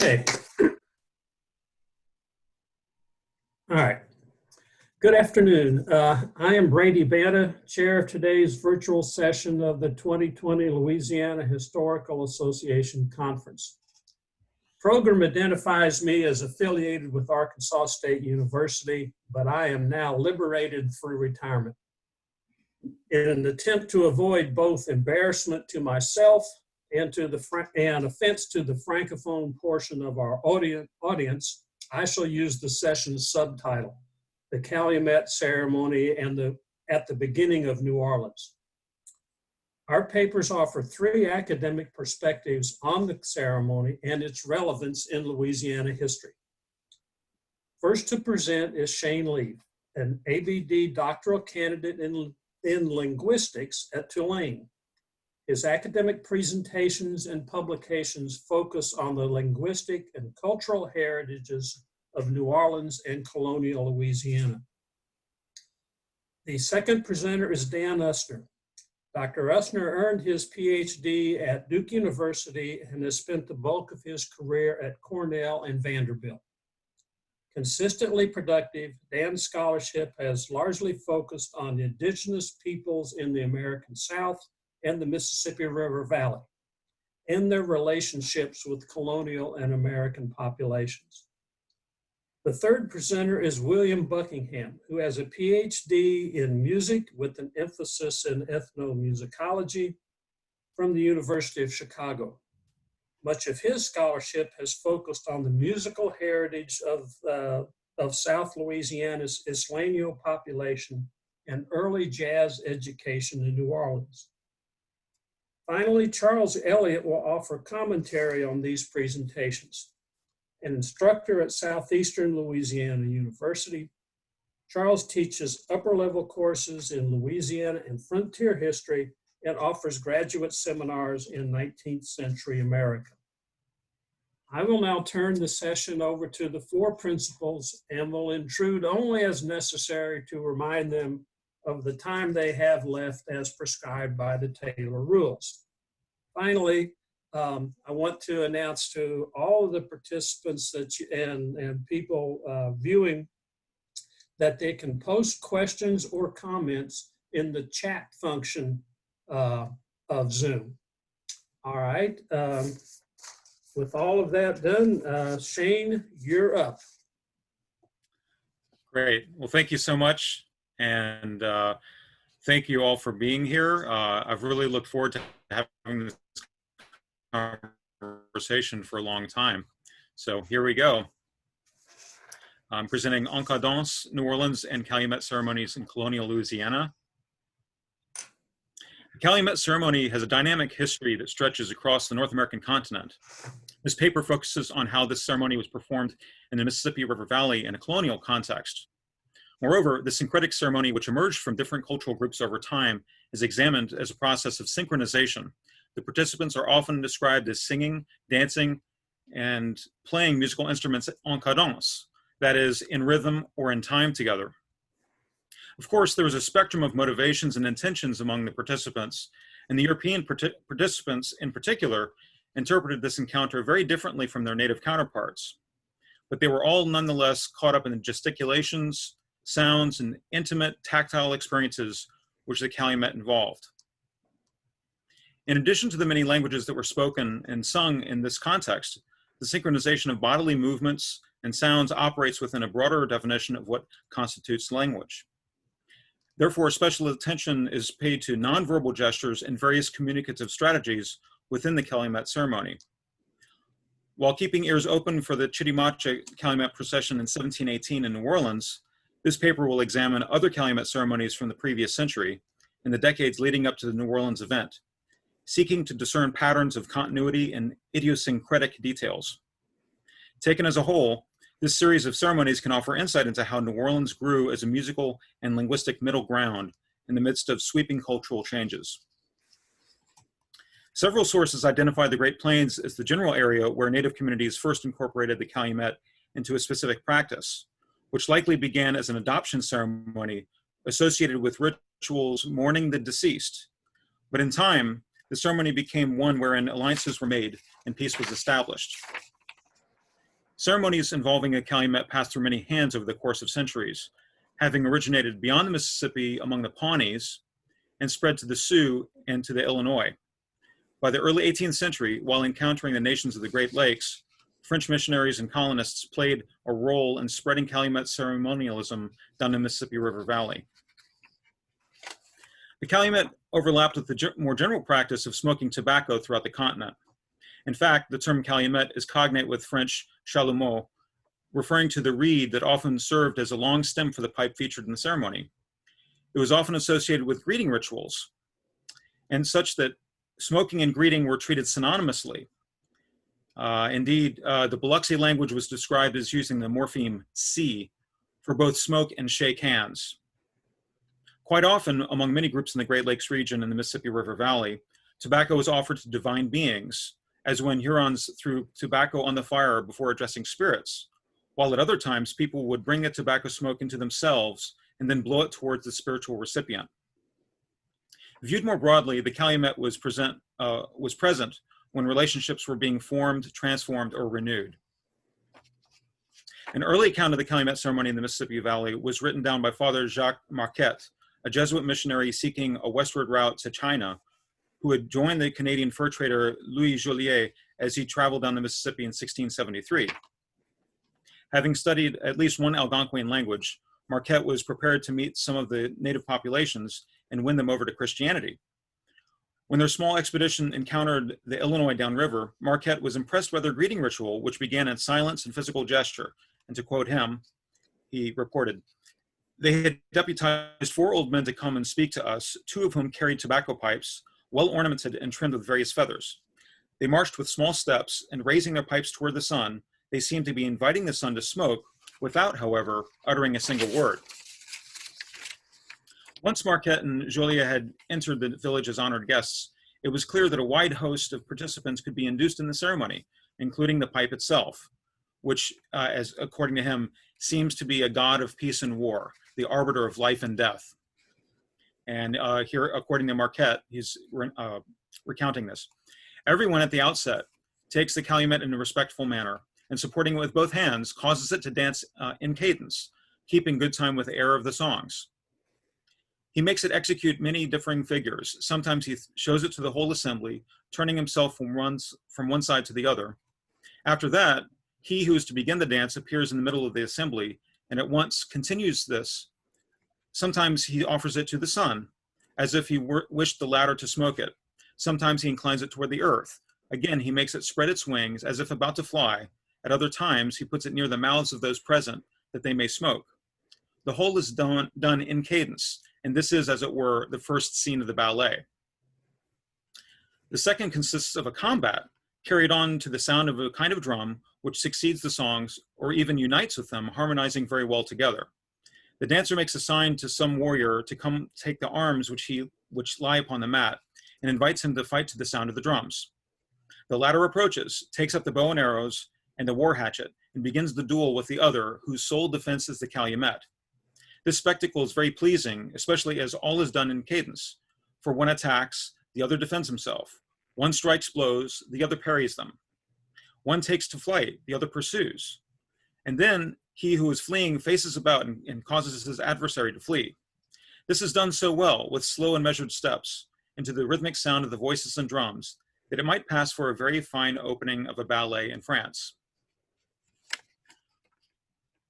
Okay. All right. Good afternoon. I am Brady Banta, chair of today's virtual session of the 2020 Louisiana Historical Association Conference. Program identifies me as affiliated with Arkansas State University, but I am now liberated through retirement. In an attempt to avoid both embarrassment to myself and offense to the Francophone portion of our audience, I shall use the session's subtitle, The Calumet Ceremony at the Beginning of New Orleans. Our papers offer three academic perspectives on the ceremony and its relevance in Louisiana history. First to present is Shane Lief, an ABD doctoral candidate in linguistics at Tulane. His academic presentations and publications focus on the linguistic and cultural heritages of New Orleans and Colonial Louisiana. The second presenter is Dan Usner. Dr. Usner earned his PhD at Duke University and has spent the bulk of his career at Cornell and Vanderbilt. Consistently productive, Dan's scholarship has largely focused on indigenous peoples in the American South and the Mississippi River Valley, and their relationships with colonial and American populations. The third presenter is William Buckingham, who has a PhD in music with an emphasis in ethnomusicology from the University of Chicago. Much of his scholarship has focused on the musical heritage of South Louisiana's Isleño population and early jazz education in New Orleans. Finally, Charles Elliott will offer commentary on these presentations. An instructor at Southeastern Louisiana University, Charles teaches upper-level courses in Louisiana and frontier history and offers graduate seminars in 19th century America. I will now turn the session over to the four principals and will intrude only as necessary to remind them of the time they have left as prescribed by the Taylor rules. Finally, I want to announce to all of the participants and people viewing that they can post questions or comments in the chat function of Zoom. All right, with all of that done, Shane, you're up. Great. Well, thank you so much. And thank you all for being here. I've really looked forward to having this conversation for a long time. So here we go. I'm presenting Encadence, New Orleans, and Calumet Ceremonies in Colonial Louisiana. The Calumet Ceremony has a dynamic history that stretches across the North American continent. This paper focuses on how this ceremony was performed in the Mississippi River Valley in a colonial context. Moreover, the syncretic ceremony, which emerged from different cultural groups over time, is examined as a process of synchronization. The participants are often described as singing, dancing, and playing musical instruments en cadence, that is, in rhythm or in time together. Of course, there was a spectrum of motivations and intentions among the participants, and the European participants in particular interpreted this encounter very differently from their native counterparts. But they were all nonetheless caught up in the gesticulations, sounds, and intimate tactile experiences which the Calumet involved. In addition to the many languages that were spoken and sung in this context, the synchronization of bodily movements and sounds operates within a broader definition of what constitutes language. Therefore, special attention is paid to nonverbal gestures and various communicative strategies within the Calumet ceremony. While keeping ears open for the Chitimacha Calumet procession in 1718 in New Orleans, this paper will examine other Calumet ceremonies from the previous century in the decades leading up to the New Orleans event, seeking to discern patterns of continuity and idiosyncratic details. Taken as a whole, this series of ceremonies can offer insight into how New Orleans grew as a musical and linguistic middle ground in the midst of sweeping cultural changes. Several sources identify the Great Plains as the general area where Native communities first incorporated the Calumet into a specific practice, which likely began as an adoption ceremony associated with rituals mourning the deceased. But in time, the ceremony became one wherein alliances were made and peace was established. Ceremonies involving a calumet passed through many hands over the course of centuries, having originated beyond the Mississippi among the Pawnees and spread to the Sioux and to the Illinois. By the early 18th century, while encountering the nations of the Great Lakes, French missionaries and colonists played a role in spreading calumet ceremonialism down the Mississippi River Valley. The calumet overlapped with the more general practice of smoking tobacco throughout the continent. In fact, the term calumet is cognate with French chalumeau, referring to the reed that often served as a long stem for the pipe featured in the ceremony. It was often associated with greeting rituals, and such that smoking and greeting were treated synonymously. Indeed, the Biloxi language was described as using the morpheme C for both smoke and shake hands. Quite often, among many groups in the Great Lakes region and the Mississippi River Valley, tobacco was offered to divine beings, as when Hurons threw tobacco on the fire before addressing spirits, while at other times people would bring the tobacco smoke into themselves and then blow it towards the spiritual recipient. Viewed more broadly, the calumet was present when relationships were being formed, transformed, or renewed. An early account of the calumet ceremony in the Mississippi Valley was written down by Father Jacques Marquette, a Jesuit missionary seeking a westward route to China, who had joined the Canadian fur trader Louis Joliet as he traveled down the Mississippi in 1673. Having studied at least one Algonquian language, Marquette was prepared to meet some of the native populations and win them over to Christianity. When their small expedition encountered the Illinois downriver, Marquette was impressed by their greeting ritual, which began in silence and physical gesture. And to quote him, he reported, "They had deputized 4 old men to come and speak to us, 2 of whom carried tobacco pipes, well ornamented and trimmed with various feathers. They marched with small steps, and raising their pipes toward the sun, they seemed to be inviting the sun to smoke, without, however, uttering a single word." Once Marquette and Joliet had entered the village as honored guests, it was clear that a wide host of participants could be induced in the ceremony, including the pipe itself, which, as according to him, seems to be a god of peace and war, the arbiter of life and death. And here, according to Marquette, he's recounting this. "Everyone at the outset takes the calumet in a respectful manner, and supporting it with both hands, causes it to dance in cadence, keeping good time with the air of the songs. He makes it execute many differing figures. Sometimes he shows it to the whole assembly, turning himself from one side to the other. After that, he who is to begin the dance appears in the middle of the assembly, and at once continues this. Sometimes he offers it to the sun, as if he wished the latter to smoke it. Sometimes he inclines it toward the earth. Again, he makes it spread its wings, as if about to fly. At other times, he puts it near the mouths of those present, that they may smoke. The whole is done in cadence, and this is, as it were, the first scene of the ballet. The second consists of a combat, carried on to the sound of a kind of drum, which succeeds the songs, or even unites with them, harmonizing very well together. The dancer makes a sign to some warrior to come take the arms which lie upon the mat, and invites him to fight to the sound of the drums. The latter approaches, takes up the bow and arrows, and the war hatchet, and begins the duel with the other, whose sole defense is the calumet. This spectacle is very pleasing, especially as all is done in cadence, for one attacks, the other defends himself. One strikes blows, the other parries them. One takes to flight, the other pursues. And then he who is fleeing faces about and causes his adversary to flee. This is done so well, with slow and measured steps, and to the rhythmic sound of the voices and drums, that it might pass for a very fine opening of a ballet in France.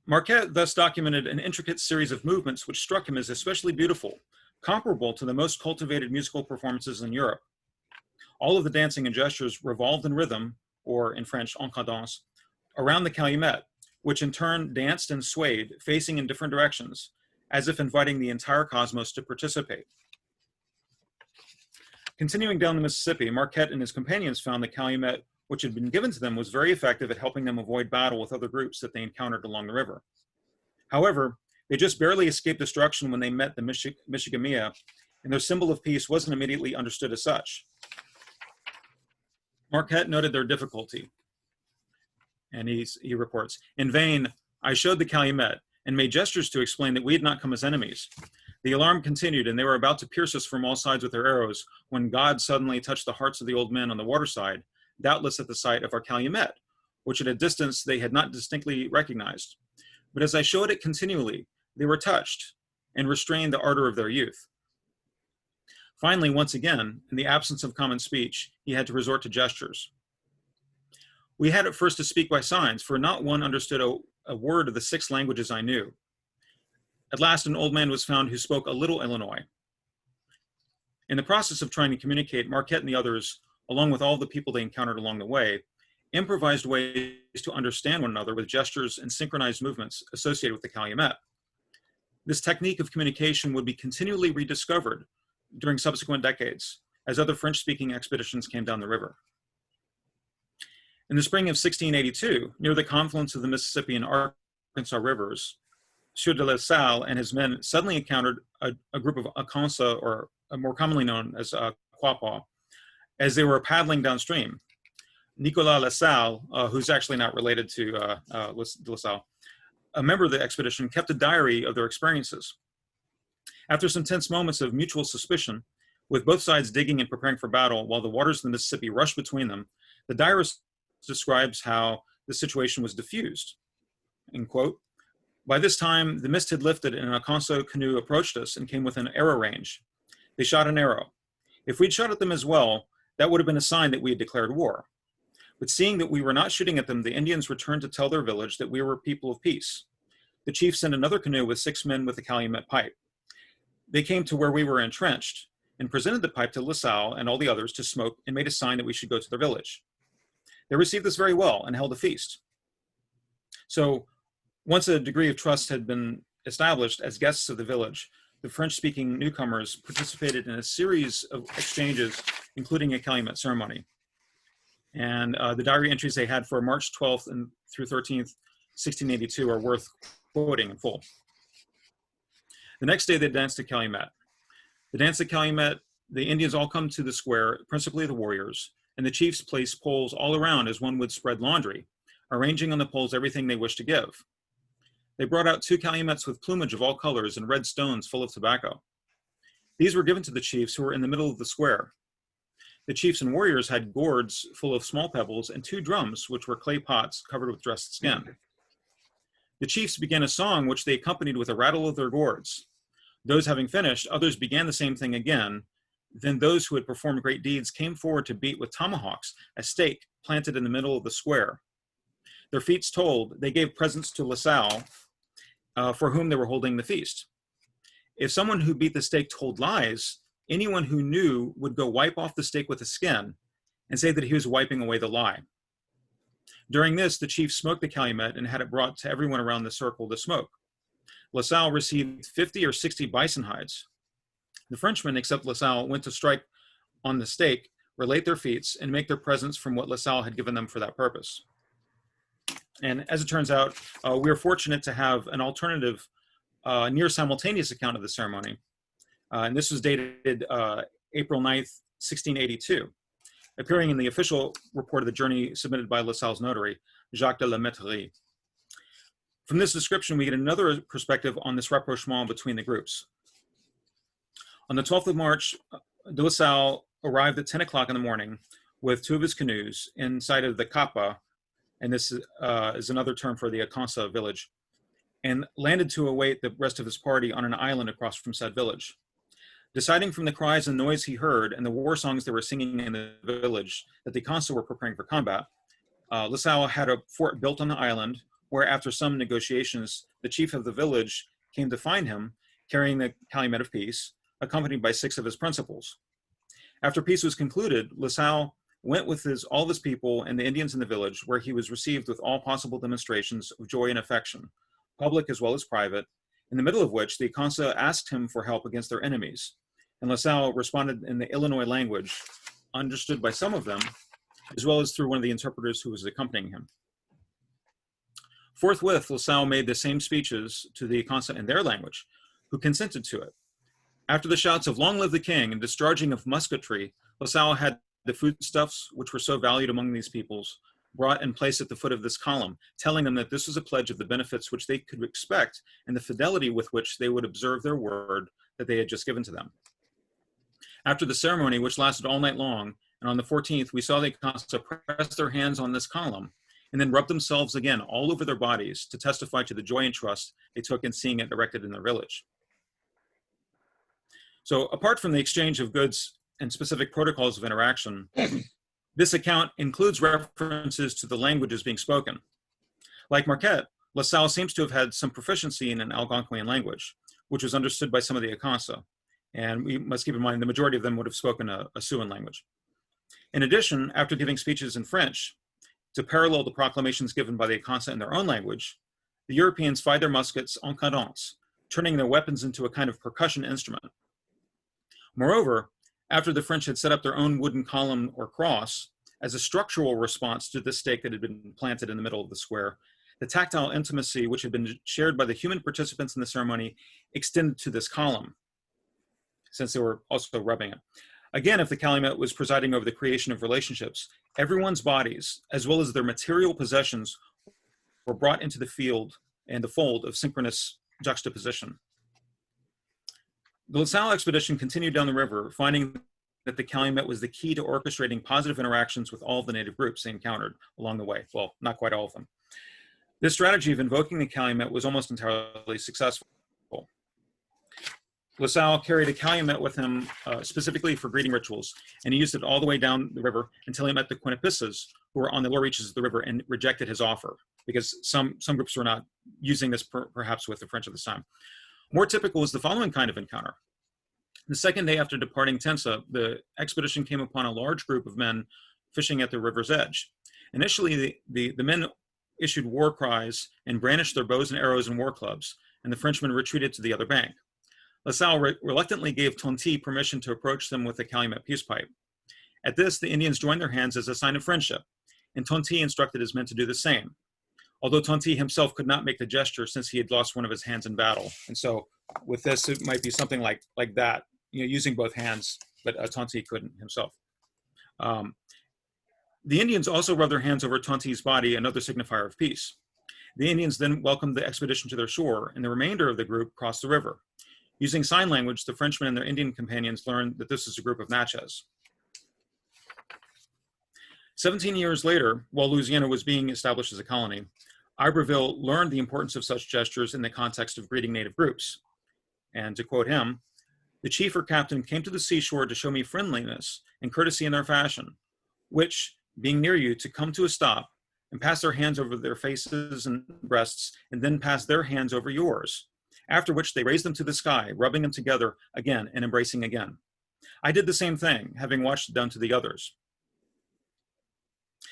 Marquette thus documented an intricate series of movements which struck him as especially beautiful, comparable to the most cultivated musical performances in Europe. All of the dancing and gestures revolved in rhythm, or in French, en cadence, around the calumet, which in turn danced and swayed, facing in different directions, as if inviting the entire cosmos to participate. Continuing down the Mississippi, Marquette and his companions found the calumet which had been given to them was very effective at helping them avoid battle with other groups that they encountered along the river. However, they just barely escaped destruction when they met the Michigamea, and their symbol of peace wasn't immediately understood as such. Marquette noted their difficulty, and he reports, "In vain, I showed the calumet and made gestures to explain that we had not come as enemies. The alarm continued, and they were about to pierce us from all sides with their arrows, when God suddenly touched the hearts of the old men on the waterside, doubtless at the sight of our calumet, which at a distance they had not distinctly recognized. But as I showed it continually, they were touched and restrained the ardor of their youth. Finally, once again, in the absence of common speech, he had to resort to gestures. We had at first to speak by signs, for not one understood a word of the 6 languages I knew. At last, an old man was found who spoke a little Illinois. In the process of trying to communicate, Marquette and the others, along with all the people they encountered along the way, improvised ways to understand one another with gestures and synchronized movements associated with the Calumet. This technique of communication would be continually rediscovered during subsequent decades as other French-speaking expeditions came down the river. In the spring of 1682, near the confluence of the Mississippi and Arkansas rivers, Sieur de La Salle and his men suddenly encountered a group of Akansa, or more commonly known as Quapaw, as they were paddling downstream. Nicolas La Salle, who's actually not related to De La Salle, a member of the expedition, kept a diary of their experiences. After some tense moments of mutual suspicion, with both sides digging and preparing for battle while the waters of the Mississippi rushed between them, the diarist describes how the situation was diffused. In quote, "By this time, the mist had lifted and an Akansa canoe approached us and came within arrow range. They shot an arrow. If we'd shot at them as well, that would have been a sign that we had declared war. But seeing that we were not shooting at them, the Indians returned to tell their village that we were people of peace. The chief sent another canoe with 6 men with a Calumet pipe. They came to where we were entrenched and presented the pipe to La Salle and all the others to smoke and made a sign that we should go to their village. They received this very well and held a feast." So once a degree of trust had been established as guests of the village, the French-speaking newcomers participated in a series of exchanges, including a Calumet ceremony. And the diary entries they had for March 12th and through 13th, 1682 are worth quoting in full. The next day they danced to Calumet. The dance at Calumet, the Indians all come to the square, principally the warriors, and the chiefs place poles all around as one would spread laundry, arranging on the poles everything they wished to give. They brought out 2 calumets with plumage of all colors and red stones full of tobacco. These were given to the chiefs who were in the middle of the square. The chiefs and warriors had gourds full of small pebbles and 2 drums, which were clay pots covered with dressed skin. The chiefs began a song which they accompanied with a rattle of their gourds. Those having finished, others began the same thing again. Then those who had performed great deeds came forward to beat with tomahawks a stake planted in the middle of the square. Their feats told, they gave presents to La Salle, for whom they were holding the feast. If someone who beat the stake told lies, anyone who knew would go wipe off the stake with a skin and say that he was wiping away the lie. During this, the chief smoked the calumet and had it brought to everyone around the circle to smoke. La Salle received 50 or 60 bison hides. The Frenchmen, except La Salle, went to strike on the stake, relate their feats, and make their presents from what La Salle had given them for that purpose. And as it turns out, we are fortunate to have an alternative, near simultaneous account of the ceremony. And this was dated April 9th, 1682, appearing in the official report of the journey submitted by La Salle's notary, Jacques de la Métairie. From this description, we get another perspective on this rapprochement between the groups. On the 12th of March, de La Salle arrived at 10 o'clock in the morning with 2 of his canoes inside of the Kapa, and this is another term for the Akansa village, and landed to await the rest of his party on an island across from said village. Deciding from the cries and noise he heard and the war songs they were singing in the village that the Akansa were preparing for combat, La Salle had a fort built on the island, where after some negotiations, the chief of the village came to find him carrying the calumet of peace, accompanied by 6 of his principals. After peace was concluded, La Salle went with all of his people and the Indians in the village, where he was received with all possible demonstrations of joy and affection, public as well as private, in the middle of which the Akansa asked him for help against their enemies, and La Salle responded in the Illinois language, understood by some of them, as well as through one of the interpreters who was accompanying him. Forthwith, La Salle made the same speeches to the Akansa in their language, who consented to it. After the shouts of "Long live the king" and discharging of musketry, La Salle had the foodstuffs, which were so valued among these peoples, brought and placed at the foot of this column, telling them that this was a pledge of the benefits which they could expect and the fidelity with which they would observe their word that they had just given to them. After the ceremony, which lasted all night long, and on the 14th, we saw the Akansa press their hands on this column, and then rubbed themselves again all over their bodies to testify to the joy and trust they took in seeing it erected in their village. So apart from the exchange of goods and specific protocols of interaction, this account includes references to the languages being spoken. Like Marquette, La Salle seems to have had some proficiency in an Algonquian language, which was understood by some of the Akansa. And we must keep in mind the majority of them would have spoken a Siouan language. In addition, after giving speeches in French, to parallel the proclamations given by the Akansa in their own language, the Europeans fired their muskets en cadence, turning their weapons into a kind of percussion instrument. Moreover, after the French had set up their own wooden column or cross, as a structural response to the stake that had been planted in the middle of the square, the tactile intimacy which had been shared by the human participants in the ceremony extended to this column, since they were also rubbing it. Again, if the Calumet was presiding over the creation of relationships, everyone's bodies, as well as their material possessions, were brought into the field and the fold of synchronous juxtaposition. The La Salle expedition continued down the river, finding that the Calumet was the key to orchestrating positive interactions with all of the native groups they encountered along the way. Well, not quite all of them. This strategy of invoking the Calumet was almost entirely successful. La Salle carried a calumet with him specifically for greeting rituals, and he used it all the way down the river until he met the Quinnipisas, who were on the lower reaches of the river, and rejected his offer, because some groups were not using this perhaps with the French at this time. More typical was the following kind of encounter. The second day after departing Tensa, the expedition came upon a large group of men fishing at the river's edge. Initially, the men issued war cries and brandished their bows and arrows and war clubs, and the Frenchmen retreated to the other bank. La Salle reluctantly gave Tonty permission to approach them with a calumet peace pipe. At this, the Indians joined their hands as a sign of friendship, and Tonty instructed his men to do the same, although Tonty himself could not make the gesture since he had lost one of his hands in battle. And so with this, it might be something like that, using both hands, but Tonty couldn't himself. The Indians also rubbed their hands over Tonty's body, another signifier of peace. The Indians then welcomed the expedition to their shore, and the remainder of the group crossed the river. Using sign language, the Frenchmen and their Indian companions learned that this is a group of Natchez. 17 years later, while Louisiana was being established as a colony, Iberville learned the importance of such gestures in the context of greeting native groups. And to quote him, "The chief or captain came to the seashore to show me friendliness and courtesy in their fashion, which, being near you, to come to a stop and pass their hands over their faces and breasts, and then pass their hands over yours. After which they raised them to the sky, rubbing them together again and embracing again. I did the same thing, having watched it done to the others."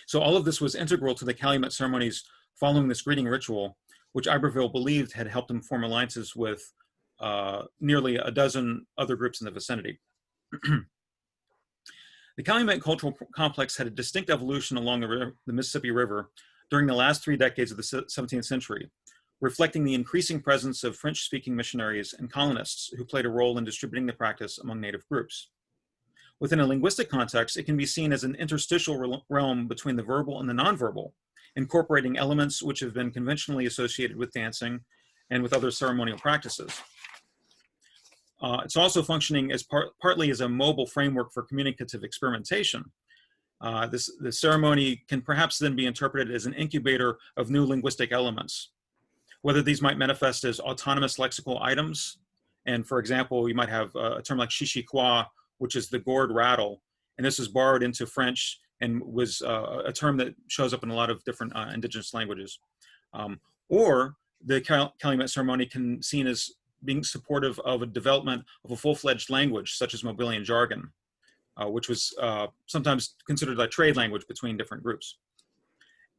So all of this was integral to the Calumet ceremonies following this greeting ritual, which Iberville believed had helped him form alliances with nearly a dozen other groups in the vicinity. The Calumet cultural complex had a distinct evolution along the Mississippi River during the last 3 decades of the 17th century, reflecting the increasing presence of French-speaking missionaries and colonists who played a role in distributing the practice among native groups. Within a linguistic context, it can be seen as an interstitial realm between the verbal and the nonverbal, incorporating elements which have been conventionally associated with dancing and with other ceremonial practices. It's also functioning as partly as a mobile framework for communicative experimentation. The ceremony can perhaps then be interpreted as an incubator of new linguistic elements, whether these might manifest as autonomous lexical items. And for example, you might have a term like chichiquois, which is the gourd rattle. And this is borrowed into French and was a term that shows up in a lot of different indigenous languages. Or the Calumet ceremony can be seen as being supportive of a development of a full-fledged language, such as Mobilian jargon, which was sometimes considered a trade language between different groups.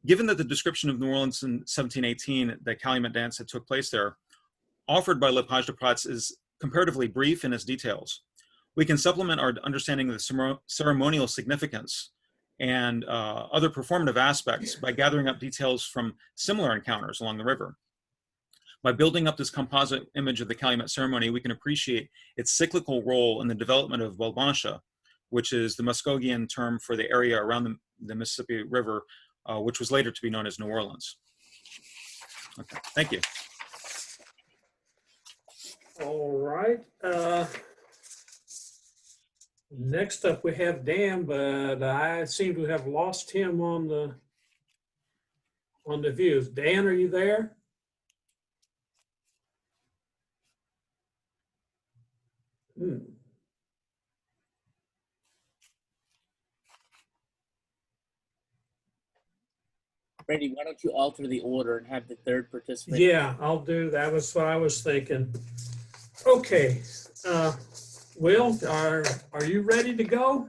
Given that the description of New Orleans in 1718, the Calumet dance that took place there, offered by Lepage de Prats, is comparatively brief in its details, we can supplement our understanding of the ceremonial significance and other performative aspects by gathering up details from similar encounters along the river. By building up this composite image of the Calumet ceremony, we can appreciate its cyclical role in the development of Belblancha, which is the Muskogean term for the area around the Mississippi River, which was later to be known as New Orleans. Okay, thank you. All right. Next up, we have Dan, but I seem to have lost him on the on the views. Dan, are you there? Brady, why don't you alter the order and have the third participant? Yeah, I'll do. That was what I was thinking. Okay. Will, are you ready to go?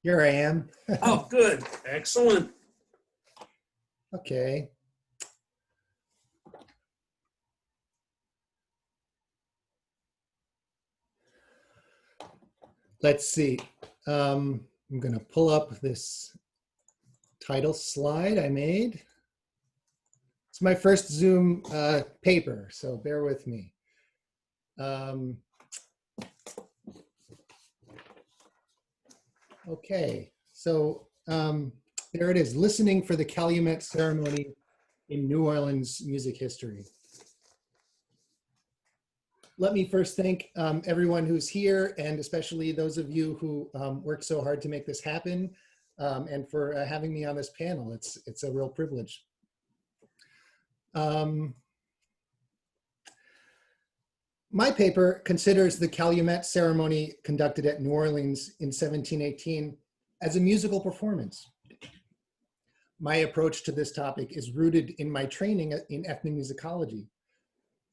Here I am. Oh, good. Excellent. Okay. Let's see. I'm going to pull up this title slide I made. It's my first Zoom paper, so bear with me. Okay, so there it is, Listening for the Calumet Ceremony in New Orleans Music History. Let me first thank everyone who's here, and especially those of you who worked so hard to make this happen, and for having me on this panel. It's a real privilege. My paper considers the Calumet Ceremony conducted at New Orleans in 1718 as a musical performance. My approach to this topic is rooted in my training in ethnomusicology.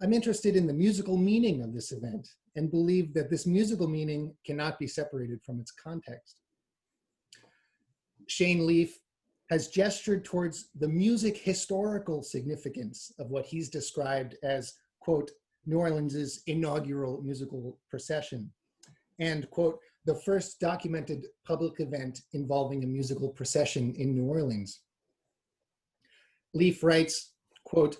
I'm interested in the musical meaning of this event and believe that this musical meaning cannot be separated from its context. Shane Lief has gestured towards the music historical significance of what he's described as, quote, New Orleans's inaugural musical procession, and, quote, the first documented public event involving a musical procession in New Orleans. Lief writes, quote,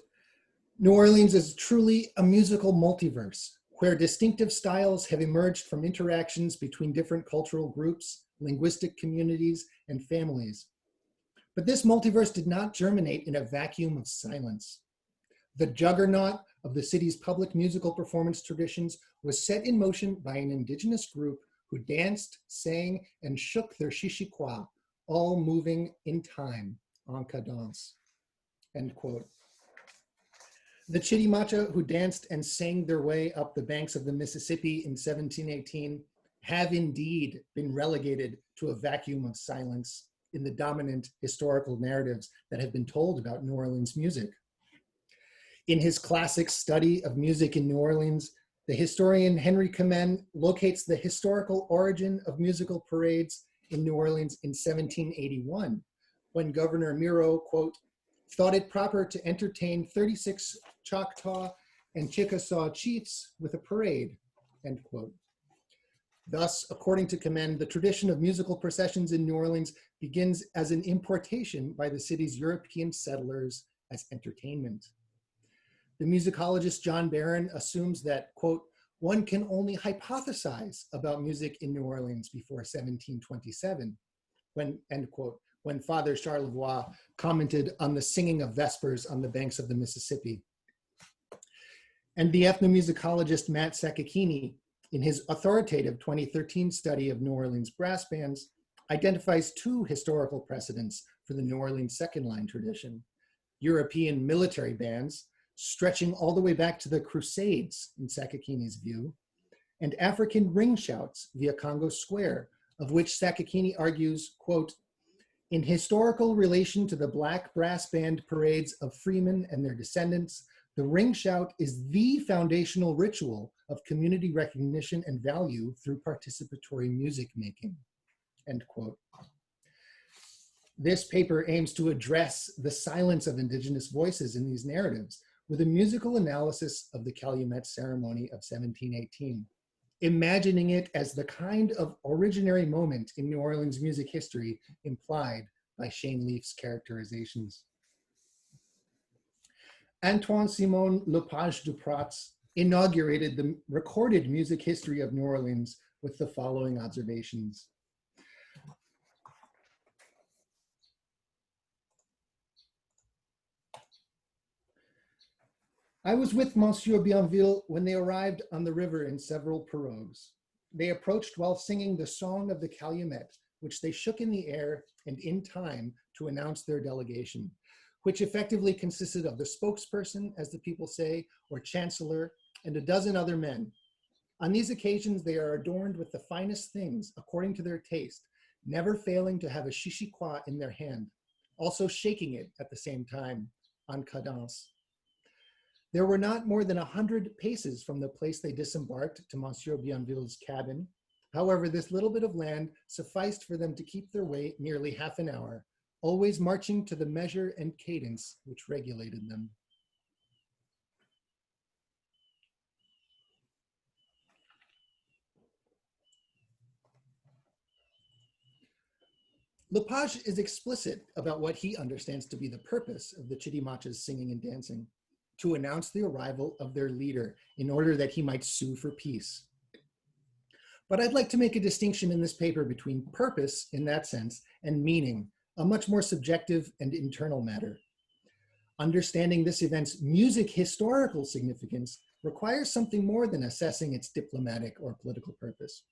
New Orleans is truly a musical multiverse where distinctive styles have emerged from interactions between different cultural groups, linguistic communities, and families. But this multiverse did not germinate in a vacuum of silence. The juggernaut of the city's public musical performance traditions was set in motion by an indigenous group who danced, sang, and shook their chichiquois, all moving in time, en cadence, end quote. The Chitimacha who danced and sang their way up the banks of the Mississippi in 1718 have indeed been relegated to a vacuum of silence in the dominant historical narratives that have been told about New Orleans music. In his classic study of music in New Orleans, the historian Henry Kamen locates the historical origin of musical parades in New Orleans in 1781, when Governor Miro, quote, thought it proper to entertain 36 Choctaw and Chickasaw chiefs with a parade, end quote. Thus, according to Kamen, the tradition of musical processions in New Orleans begins as an importation by the city's European settlers as entertainment. The musicologist John Barron assumes that, quote, one can only hypothesize about music in New Orleans before 1727, when, end quote, when Father Charlevoix commented on the singing of vespers on the banks of the Mississippi. And the ethnomusicologist Matt Sakakini, in his authoritative 2013 study of New Orleans brass bands, identifies two historical precedents for the New Orleans second line tradition: European military bands, stretching all the way back to the Crusades, in Sakakini's view, and African ring shouts via Congo Square, of which Sakakini argues, quote, in historical relation to the black brass band parades of freemen and their descendants, the ring shout is the foundational ritual of community recognition and value through participatory music making, end quote. This paper aims to address the silence of indigenous voices in these narratives with a musical analysis of the Calumet Ceremony of 1718, imagining it as the kind of originary moment in New Orleans music history implied by Shane Lief's characterizations. Antoine Simon Lepage Dupratz inaugurated the recorded music history of New Orleans with the following observations. I was with Monsieur Bienville when they arrived on the river in several pirogues. They approached while singing the Song of the Calumet, which they shook in the air and in time to announce their delegation, which effectively consisted of the spokesperson, as the people say, or chancellor, and a dozen other men. On these occasions, they are adorned with the finest things according to their taste, never failing to have a chichiquois in their hand, also shaking it at the same time, en cadence. There were not more than 100 paces from the place they disembarked to Monsieur Bienville's cabin. However, this little bit of land sufficed for them to keep their way nearly half an hour, always marching to the measure and cadence which regulated them. Lepage is explicit about what he understands to be the purpose of the Chitimacha's singing and dancing: to announce the arrival of their leader in order that he might sue for peace. But I'd like to make a distinction in this paper between purpose, in that sense, and meaning, a much more subjective and internal matter. Understanding this event's music historical significance requires something more than assessing its diplomatic or political purpose.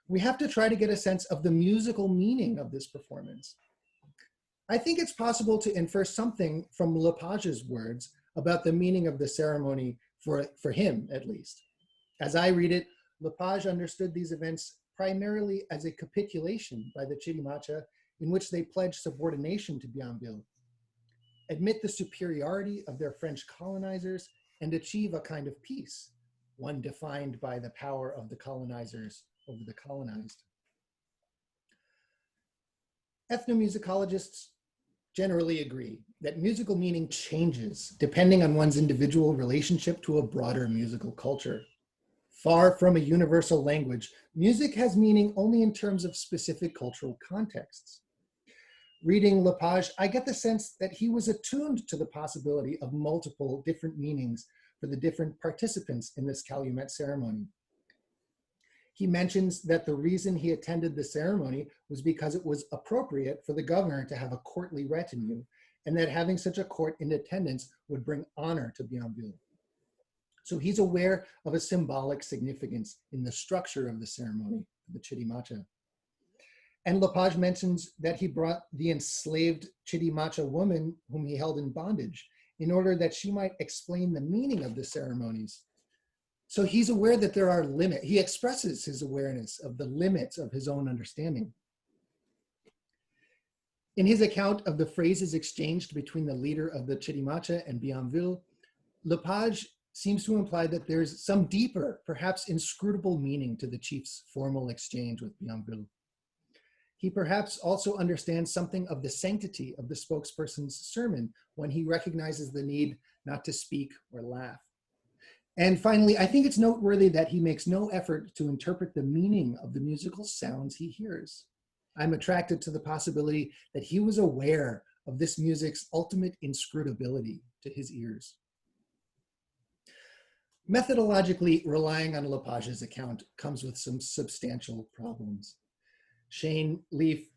We have to try to get a sense of the musical meaning of this performance. I think it's possible to infer something from Lepage's words about the meaning of the ceremony for him, at least. As I read it, Lepage understood these events primarily as a capitulation by the Chitimacha in which they pledged subordination to Bienville, admit the superiority of their French colonizers, and achieve a kind of peace, one defined by the power of the colonizers over the colonized. Ethnomusicologists generally agree that musical meaning changes depending on one's individual relationship to a broader musical culture. Far from a universal language, music has meaning only in terms of specific cultural contexts. Reading Lepage, I get the sense that he was attuned to the possibility of multiple different meanings for the different participants in this Calumet ceremony. He mentions that the reason he attended the ceremony was because it was appropriate for the governor to have a courtly retinue, and that having such a court in attendance would bring honor to Bienville. So he's aware of a symbolic significance in the structure of the ceremony, the Chitimacha. And Lepage mentions that he brought the enslaved Chitimacha woman whom he held in bondage in order that she might explain the meaning of the ceremonies. So he's aware that there are limits. He expresses his awareness of the limits of his own understanding. In his account of the phrases exchanged between the leader of the Chitimacha and Bienville, Lepage seems to imply that there's some deeper, perhaps inscrutable meaning to the chief's formal exchange with Bienville. He perhaps also understands something of the sanctity of the spokesperson's sermon when he recognizes the need not to speak or laugh. And finally, I think it's noteworthy that he makes no effort to interpret the meaning of the musical sounds he hears. I'm attracted to the possibility that he was aware of this music's ultimate inscrutability to his ears. Methodologically, relying on Lepage's account comes with some substantial problems. Shane Lief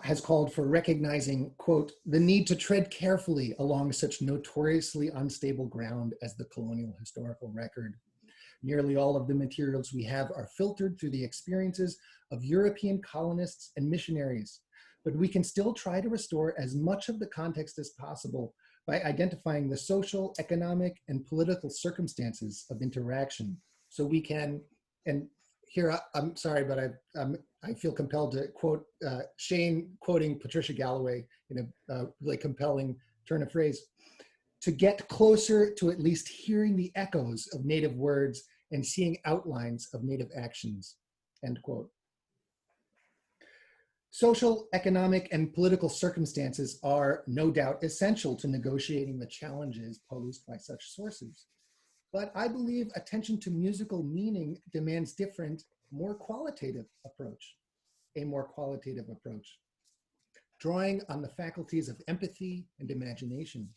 has called for recognizing, quote, the need to tread carefully along such notoriously unstable ground as the colonial historical record. Nearly all of the materials we have are filtered through the experiences of European colonists and missionaries, but we can still try to restore as much of the context as possible by identifying the social, economic, and political circumstances of interaction. So we can, and here, I'm sorry, but I feel compelled to quote Shane quoting Patricia Galloway in a really compelling turn of phrase, to get closer to at least hearing the echoes of Native words and seeing outlines of Native actions, end quote. Social, economic, and political circumstances are no doubt essential to negotiating the challenges posed by such sources. But I believe attention to musical meaning demands different, more qualitative approach, a more qualitative approach, drawing on the faculties of empathy and imagination.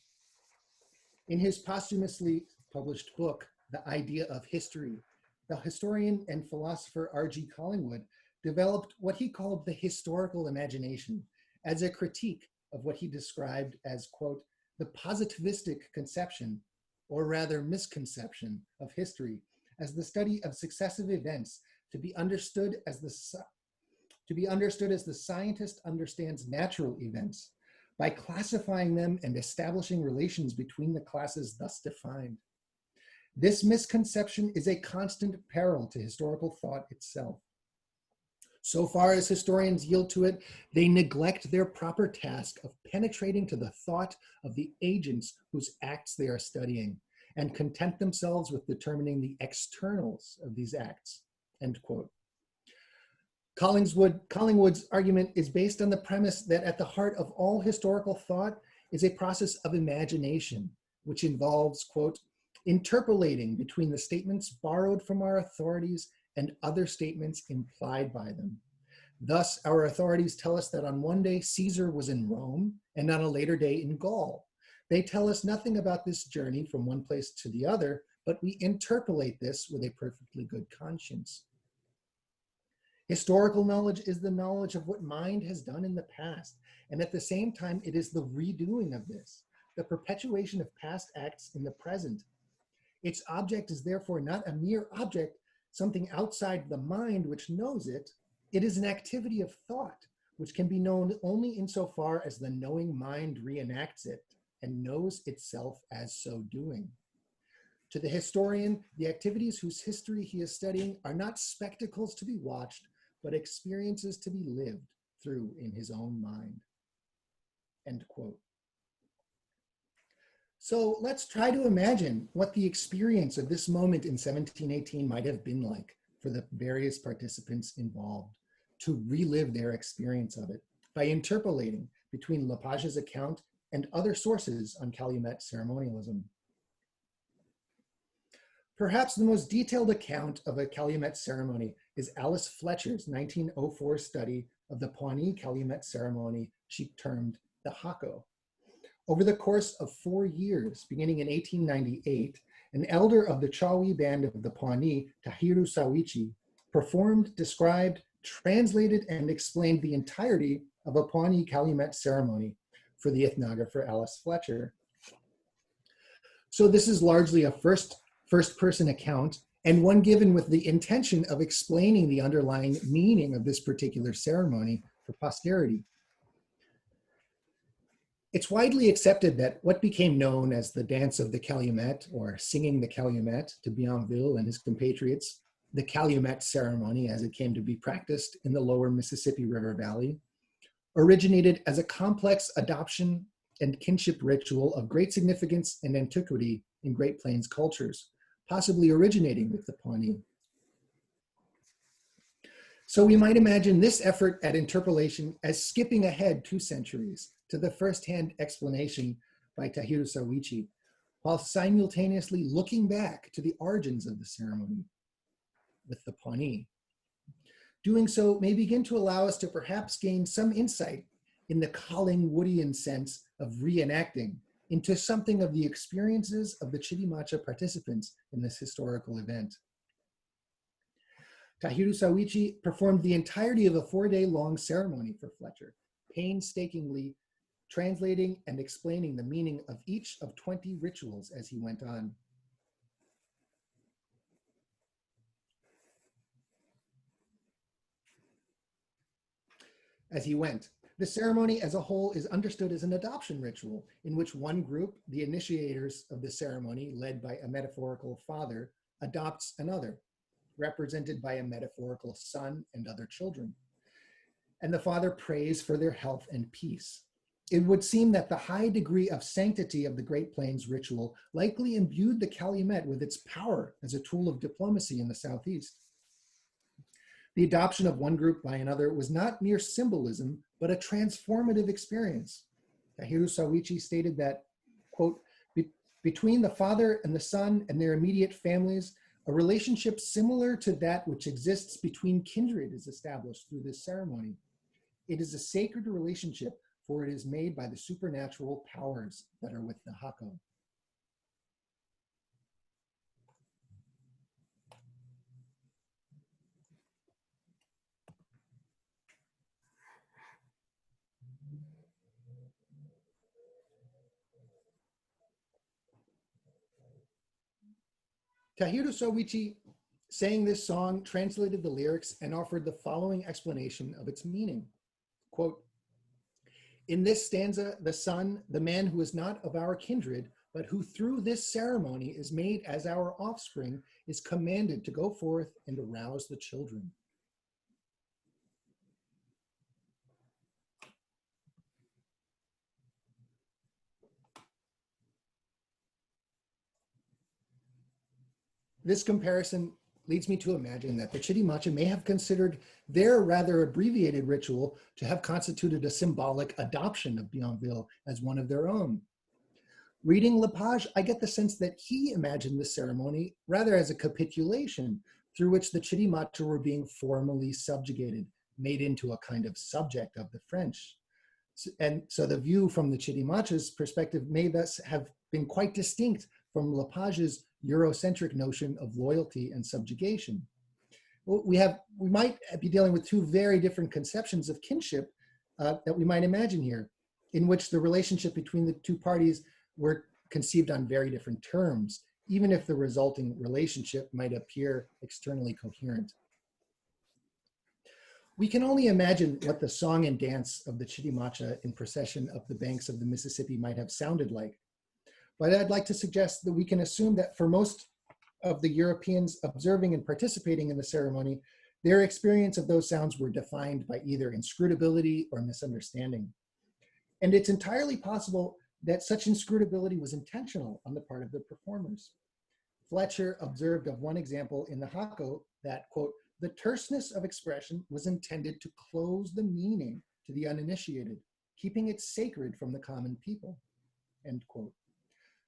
In his posthumously published book, The Idea of History, the historian and philosopher R.G. Collingwood developed what he called the historical imagination as a critique of what he described as, quote, the positivistic conception, or rather misconception, of history as the study of successive events to be understood as the scientist understands natural events, by classifying them and establishing relations between the classes thus defined. This misconception is a constant peril to historical thought itself. So far as historians yield to it, they neglect their proper task of penetrating to the thought of the agents whose acts they are studying, and content themselves with determining the externals of these acts, end quote. Collingwood's argument is based on the premise that at the heart of all historical thought is a process of imagination, which involves, quote, interpolating between the statements borrowed from our authorities and other statements implied by them. Thus, our authorities tell us that on one day Caesar was in Rome and on a later day in Gaul. They tell us nothing about this journey from one place to the other, but we interpolate this with a perfectly good conscience. Historical knowledge is the knowledge of what mind has done in the past, and at the same time, it is the redoing of this, the perpetuation of past acts in the present. Its object is therefore not a mere object, something outside the mind which knows it. It is an activity of thought, which can be known only insofar as the knowing mind reenacts it and knows itself as so doing. To the historian, the activities whose history he is studying are not spectacles to be watched, but experiences to be lived through in his own mind, end quote. So let's try to imagine what the experience of this moment in 1718 might have been like for the various participants involved, to relive their experience of it by interpolating between Lepage's account and other sources on Calumet ceremonialism. Perhaps the most detailed account of a Calumet ceremony is Alice Fletcher's 1904 study of the Pawnee Calumet ceremony she termed the Hako. Over the course of 4 years, beginning in 1898, an elder of the Chawi band of the Pawnee, Tahiru Sawichi, performed, described, translated, and explained the entirety of a Pawnee Calumet ceremony for the ethnographer Alice Fletcher. So this is largely a first-person account, and one given with the intention of explaining the underlying meaning of this particular ceremony for posterity. It's widely accepted that what became known as the dance of the Calumet, or singing the Calumet to Bienville and his compatriots, the Calumet ceremony as it came to be practiced in the lower Mississippi River Valley, originated as a complex adoption and kinship ritual of great significance and antiquity in Great Plains cultures, possibly originating with the Pawnee. So we might imagine this effort at interpolation as skipping ahead 2 centuries to the first-hand explanation by Tahiru Sawichi, while simultaneously looking back to the origins of the ceremony with the Pawnee. Doing so may begin to allow us to perhaps gain some insight in the Collingwoodian sense of reenacting into something of the experiences of the Chitimacha participants in this historical event. Tahiru Sawichi performed the entirety of a 4-day-long ceremony for Fletcher, painstakingly translating and explaining the meaning of each of 20 rituals as he went on. The ceremony as a whole is understood as an adoption ritual in which one group, the initiators of the ceremony, led by a metaphorical father, adopts another, represented by a metaphorical son and other children. And the father prays for their health and peace. It would seem that the high degree of sanctity of the Great Plains ritual likely imbued the Calumet with its power as a tool of diplomacy in the Southeast. The adoption of one group by another was not mere symbolism, but a transformative experience. Tahiru Sawichi stated that, quote, between the father and the son and their immediate families, a relationship similar to that which exists between kindred is established through this ceremony. It is a sacred relationship, for it is made by the supernatural powers that are with the Hako. Tahiru Sawichi sang this song, translated the lyrics, and offered the following explanation of its meaning. Quote, In this stanza, the son, the man who is not of our kindred, but who through this ceremony is made as our offspring, is commanded to go forth and arouse the children. This comparison leads me to imagine that the Chitimacha may have considered their rather abbreviated ritual to have constituted a symbolic adoption of Bienville as one of their own. Reading Lepage, I get the sense that he imagined the ceremony rather as a capitulation through which the Chitimacha were being formally subjugated, made into a kind of subject of the French. And so the view from the Chitimacha's perspective may thus have been quite distinct from Lepage's Eurocentric notion of loyalty and subjugation. We might be dealing with two very different conceptions of kinship that we might imagine here, in which the relationship between the two parties were conceived on very different terms, even if the resulting relationship might appear externally coherent. We can only imagine what the song and dance of the Chitimacha in procession up the banks of the Mississippi might have sounded like. But I'd like to suggest that we can assume that for most of the Europeans observing and participating in the ceremony, their experience of those sounds were defined by either inscrutability or misunderstanding. And it's entirely possible that such inscrutability was intentional on the part of the performers. Fletcher observed of one example in the Hako that, quote, the terseness of expression was intended to close the meaning to the uninitiated, keeping it sacred from the common people, end quote.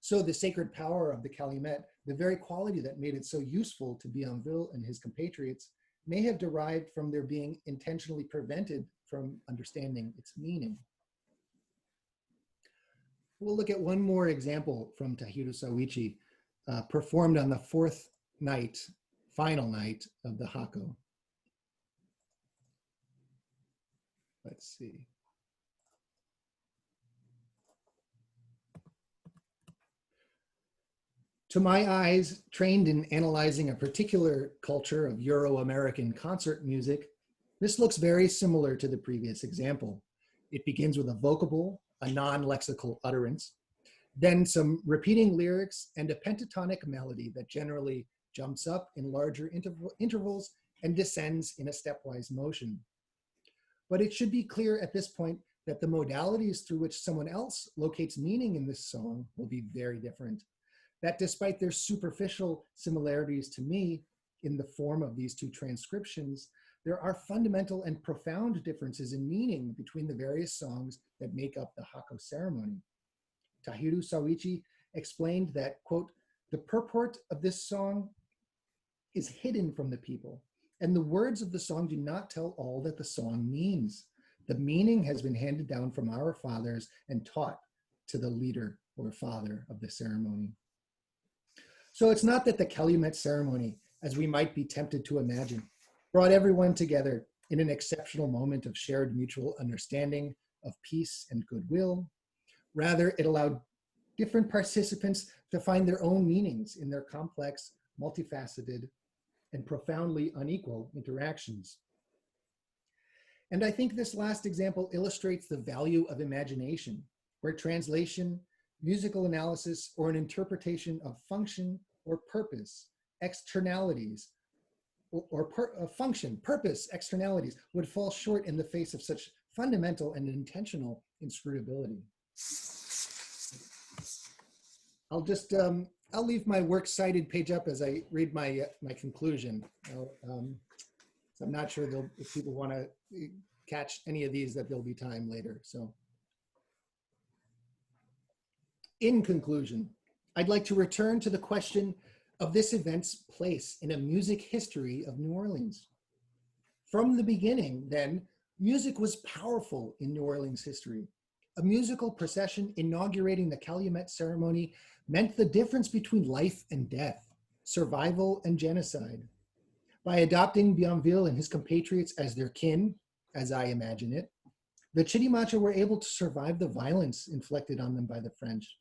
So the sacred power of the Calumet, the very quality that made it so useful to Bienville and his compatriots, may have derived from their being intentionally prevented from understanding its meaning. We'll look at one more example from Tahiru Sawichi, performed on the fourth night, final night of the Hako. Let's see. To my eyes, trained in analyzing a particular culture of Euro-American concert music, this looks very similar to the previous example. It begins with a vocable, a non-lexical utterance, then some repeating lyrics and a pentatonic melody that generally jumps up in larger intervals and descends in a stepwise motion. But it should be clear at this point that the modalities through which someone else locates meaning in this song will be very different. That despite their superficial similarities to me in the form of these two transcriptions, there are fundamental and profound differences in meaning between the various songs that make up the Hako ceremony. Tahiru Sawichi explained that, quote, the purport of this song is hidden from the people, and the words of the song do not tell all that the song means. The meaning has been handed down from our fathers and taught to the leader or father of the ceremony. So it's not that the Calumet ceremony, as we might be tempted to imagine, brought everyone together in an exceptional moment of shared mutual understanding, of peace and goodwill. Rather, it allowed different participants to find their own meanings in their complex, multifaceted, and profoundly unequal interactions. And I think this last example illustrates the value of imagination, where translation, musical analysis, or an interpretation of function or purpose, externalities, function, purpose, externalities would fall short in the face of such fundamental and intentional inscrutability. I'll leave my works cited page up as I read my conclusion. So I'm not sure if people want to catch any of these, that there'll be time later. So in conclusion, I'd like to return to the question of this event's place in a music history of New Orleans. From the beginning, then, music was powerful in New Orleans history. A musical procession inaugurating the Calumet ceremony meant the difference between life and death, survival and genocide. By adopting Bienville and his compatriots as their kin, as I imagine it, the Chitimacha were able to survive the violence inflicted on them by the French.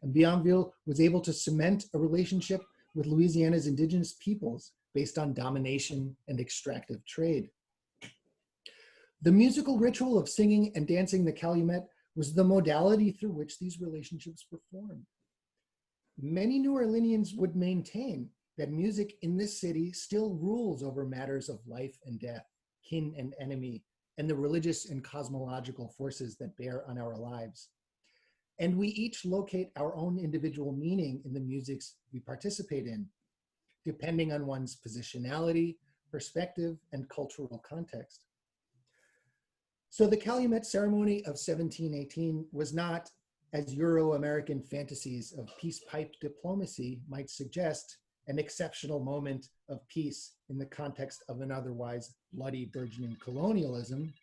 And Bienville was able to cement a relationship with Louisiana's indigenous peoples based on domination and extractive trade. The musical ritual of singing and dancing the Calumet was the modality through which these relationships were formed. Many New Orleanians would maintain that music in this city still rules over matters of life and death, kin and enemy, and the religious and cosmological forces that bear on our lives. And we each locate our own individual meaning in the musics we participate in, depending on one's positionality, perspective, and cultural context. So the Calumet Ceremony of 1718 was not, as Euro-American fantasies of peace pipe diplomacy might suggest, an exceptional moment of peace in the context of an otherwise bloody burgeoning colonialism.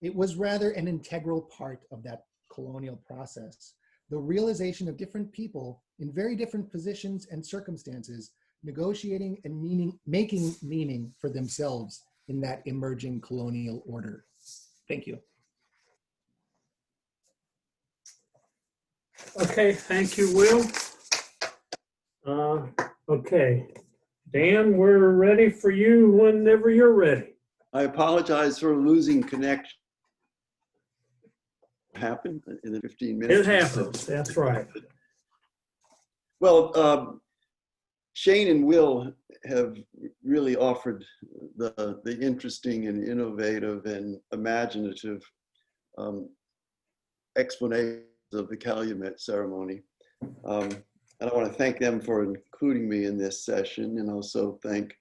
It was rather an integral part of that colonial process, the realization of different people in very different positions and circumstances, negotiating and making meaning for themselves in that emerging colonial order. Thank you. Okay, thank you, Will. Okay, Dan, we're ready for you whenever you're ready. I apologize for losing connection. Happened in the 15 minutes. It happens, that's right. Well, Shane and Will have really offered the interesting and innovative and imaginative explanations of the Calumet ceremony. And I want to thank them for including me in this session, and also thank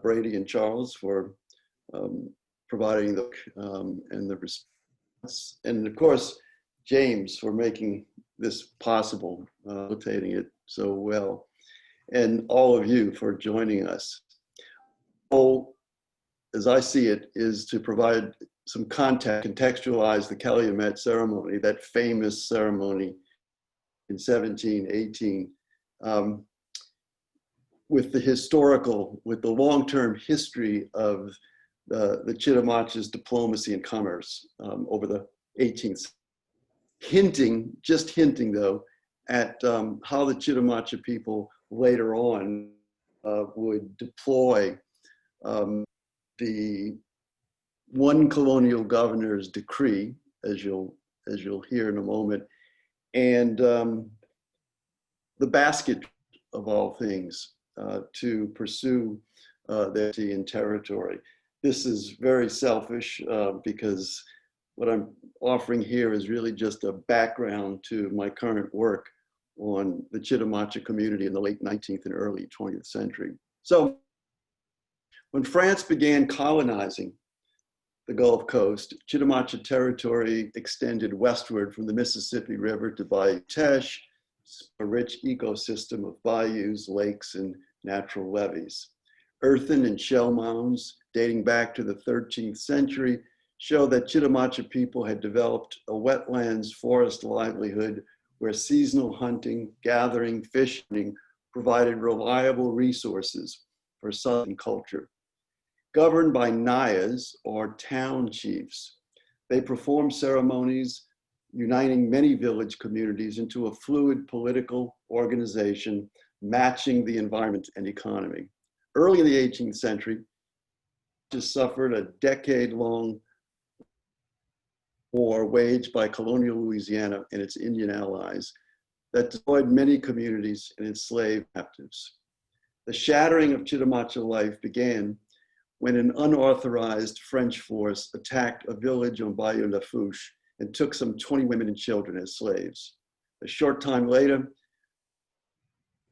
Brady and Charles for providing the and the response, and of course James for making this possible, facilitating it so well, and all of you for joining us. Goal, as I see it, is to provide some context, contextualize the Calumet ceremony, that famous ceremony in 1718, with the long-term history of the Chitimacha's diplomacy and commerce over the 18th century. Just hinting though, at how the Chitimacha people later on would deploy the one colonial governor's decree, as you'll hear in a moment, and the basket of all things to pursue their in territory. This is very selfish because what I'm offering here is really just a background to my current work on the Chitimacha community in the late 19th and early 20th century. So when France began colonizing the Gulf Coast, Chitimacha territory extended westward from the Mississippi River to Bayou Teche, a rich ecosystem of bayous, lakes, and natural levees. Earthen and shell mounds dating back to the 13th century show that Chitimacha people had developed a wetlands forest livelihood where seasonal hunting, gathering, fishing provided reliable resources for southern culture. Governed by nayas, or town chiefs, they performed ceremonies uniting many village communities into a fluid political organization matching the environment and economy. Early in the 18th century, just suffered a decade-long war waged by colonial Louisiana and its Indian allies that destroyed many communities and enslaved captives. The shattering of Chitimacha life began when an unauthorized French force attacked a village on Bayou Lafourche and took some 20 women and children as slaves. A short time later,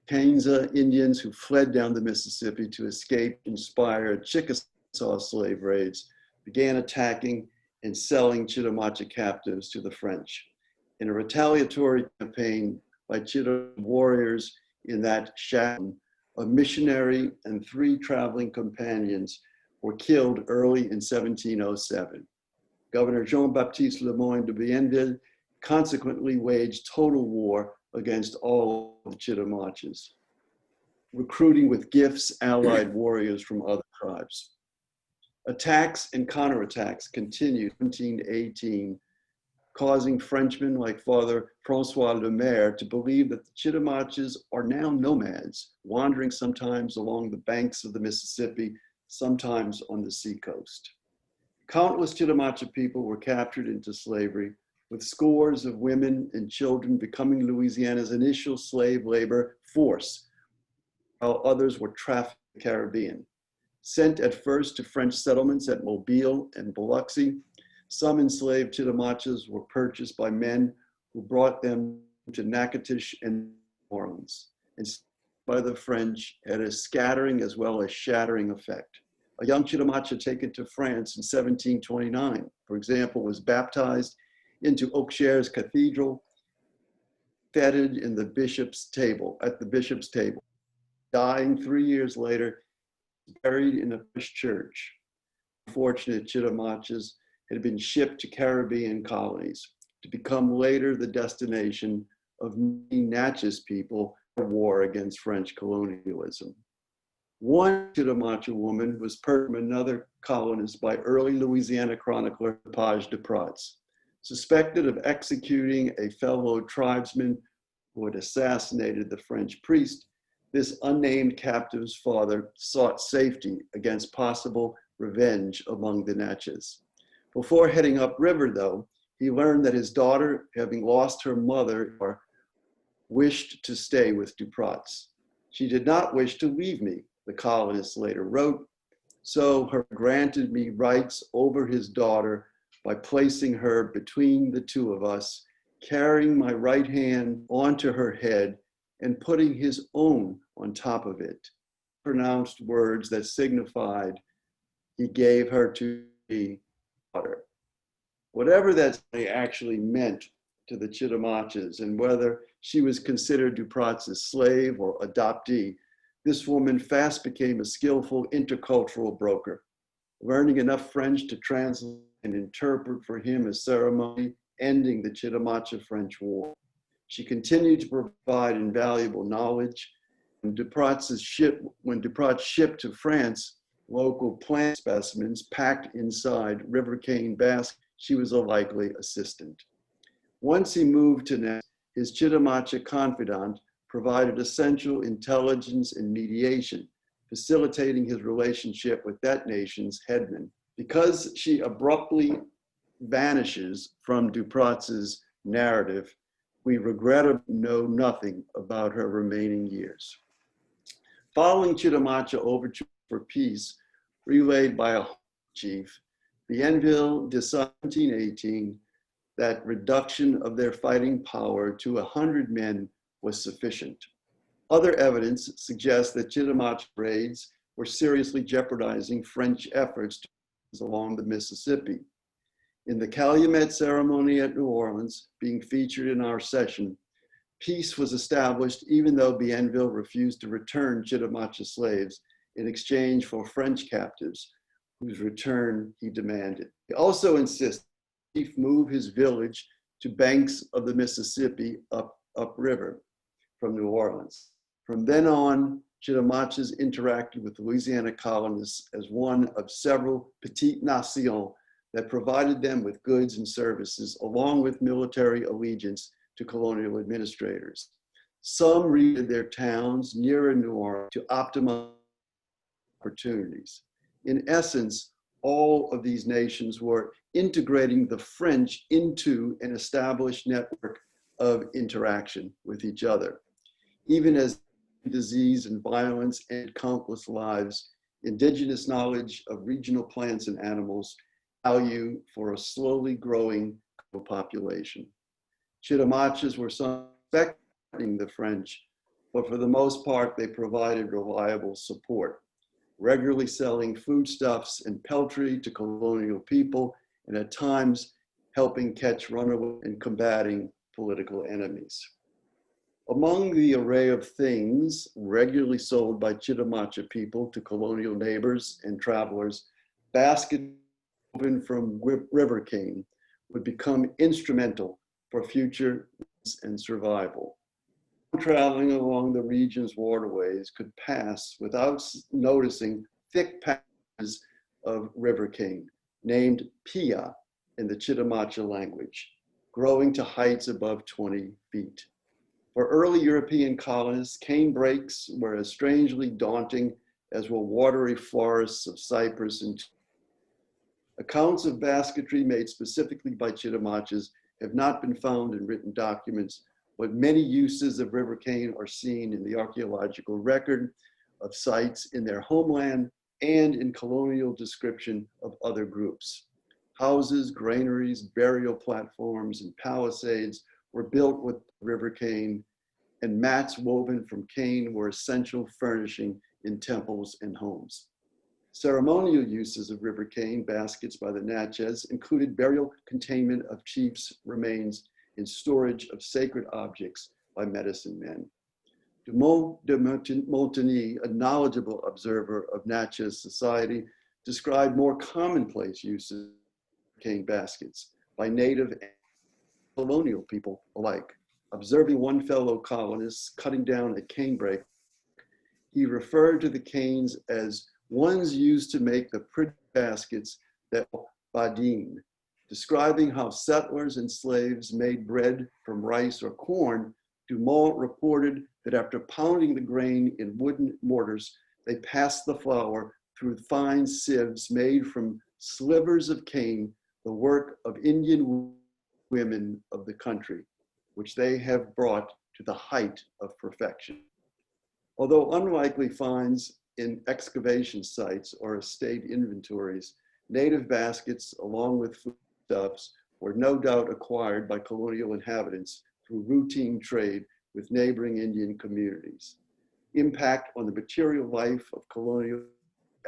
Kainza Indians who fled down the Mississippi to escape inspired Chickasaw slave raids began attacking and selling Chitimacha captives to the French. In a retaliatory campaign by Chitimacha warriors in that shadow, a missionary and 3 traveling companions were killed early in 1707. Governor Jean-Baptiste Le Moyne de Bienville consequently waged total war against all of the Chitimachas, recruiting with gifts allied warriors from other tribes. Attacks and counterattacks continued in 1718, causing Frenchmen like Father Francois Lemaire to believe that the Chitimachas are now nomads, wandering sometimes along the banks of the Mississippi, sometimes on the seacoast. Countless Chitimacha people were captured into slavery, with scores of women and children becoming Louisiana's initial slave labor force, while others were trafficked in the Caribbean. Sent at first to French settlements at Mobile and Biloxi, some enslaved Chitimachas were purchased by men who brought them to Natchez and New Orleans, and by the French had a scattering as well as shattering effect. A young Chitimacha taken to France in 1729, for example, was baptized into Auxerre's cathedral, feted in the bishop's table, at the bishop's table. Dying 3 years later, buried in a British church. Unfortunate Chitimachas had been shipped to Caribbean colonies to become later the destination of many Natchez people in the war against French colonialism. One Chitimacha woman was purged from another colonist by early Louisiana chronicler Paix de Prats. Suspected of executing a fellow tribesman who had assassinated the French priest, this unnamed captive's father sought safety against possible revenge among the Natchez. Before heading upriver, though, he learned that his daughter, having lost her mother, wished to stay with Duprats. She did not wish to leave me, the colonist later wrote, so her granted me rights over his daughter by placing her between the two of us, carrying my right hand onto her head and putting his own on top of it. Pronounced words that signified he gave her to be daughter. Whatever that actually meant to the Chitimachas and whether she was considered Duprats' slave or adoptee, this woman fast became a skillful intercultural broker, learning enough French to translate and interpret for him a ceremony ending the Chitimacha-French War. She continued to provide invaluable knowledge. When Duprats shipped to France local plant specimens packed inside river cane baskets, she was a likely assistant. Once he moved to Natchez, his Chitimacha confidant provided essential intelligence and mediation, facilitating his relationship with that nation's headman. Because she abruptly vanishes from Duprats' narrative, we regrettably know nothing about her remaining years. Following Chitimacha overture for peace, relayed by a chief, Bienville decided in 1718 that reduction of their fighting power to 100 men was sufficient. Other evidence suggests that Chitimacha raids were seriously jeopardizing French efforts along the Mississippi. In the Calumet Ceremony at New Orleans, being featured in our session, peace was established even though Bienville refused to return Chitimacha slaves in exchange for French captives, whose return he demanded. He also insisted the chief move his village to banks of the Mississippi upriver from New Orleans. From then on, Chitimachas interacted with Louisiana colonists as one of several petites nations that provided them with goods and services, along with military allegiance to colonial administrators. Some reared their towns nearer New Orleans to optimize opportunities. In essence, all of these nations were integrating the French into an established network of interaction with each other. Even as disease and violence and countless lives, indigenous knowledge of regional plants and animals, value for a slowly growing population. Chitimachas were suspecting the French, but for the most part, they provided reliable support, regularly selling foodstuffs and peltry to colonial people, and at times helping catch runaways and combating political enemies. Among the array of things regularly sold by Chitimacha people to colonial neighbors and travelers, baskets woven from river cane would become instrumental for future and survival. Traveling along the region's waterways could pass without noticing thick patches of river cane, named pia in the Chitimacha language, growing to heights above 20 feet. For early European colonists, cane brakes were as strangely daunting as were watery forests of cypress and Accounts of basketry made specifically by Chitimaches have not been found in written documents, but many uses of river cane are seen in the archaeological record of sites in their homeland and in colonial description of other groups. Houses, granaries, burial platforms, and palisades were built with river cane, and mats woven from cane were essential furnishing in temples and homes. Ceremonial uses of river cane baskets by the Natchez included burial containment of chiefs' remains and storage of sacred objects by medicine men. Dumont de Montigny, a knowledgeable observer of Natchez society, described more commonplace uses of cane baskets by native and colonial people alike. Observing one fellow colonist cutting down a canebrake, he referred to the canes as ones used to make the pretty baskets that badine, describing how settlers and slaves made bread from rice or corn. Dumont reported that after pounding the grain in wooden mortars, they passed the flour through fine sieves made from slivers of cane, the work of Indian women of the country, which they have brought to the height of perfection. Although unlikely finds in excavation sites or estate inventories, native baskets along with foodstuffs were no doubt acquired by colonial inhabitants through routine trade with neighboring Indian communities. Impact on the material life of colonial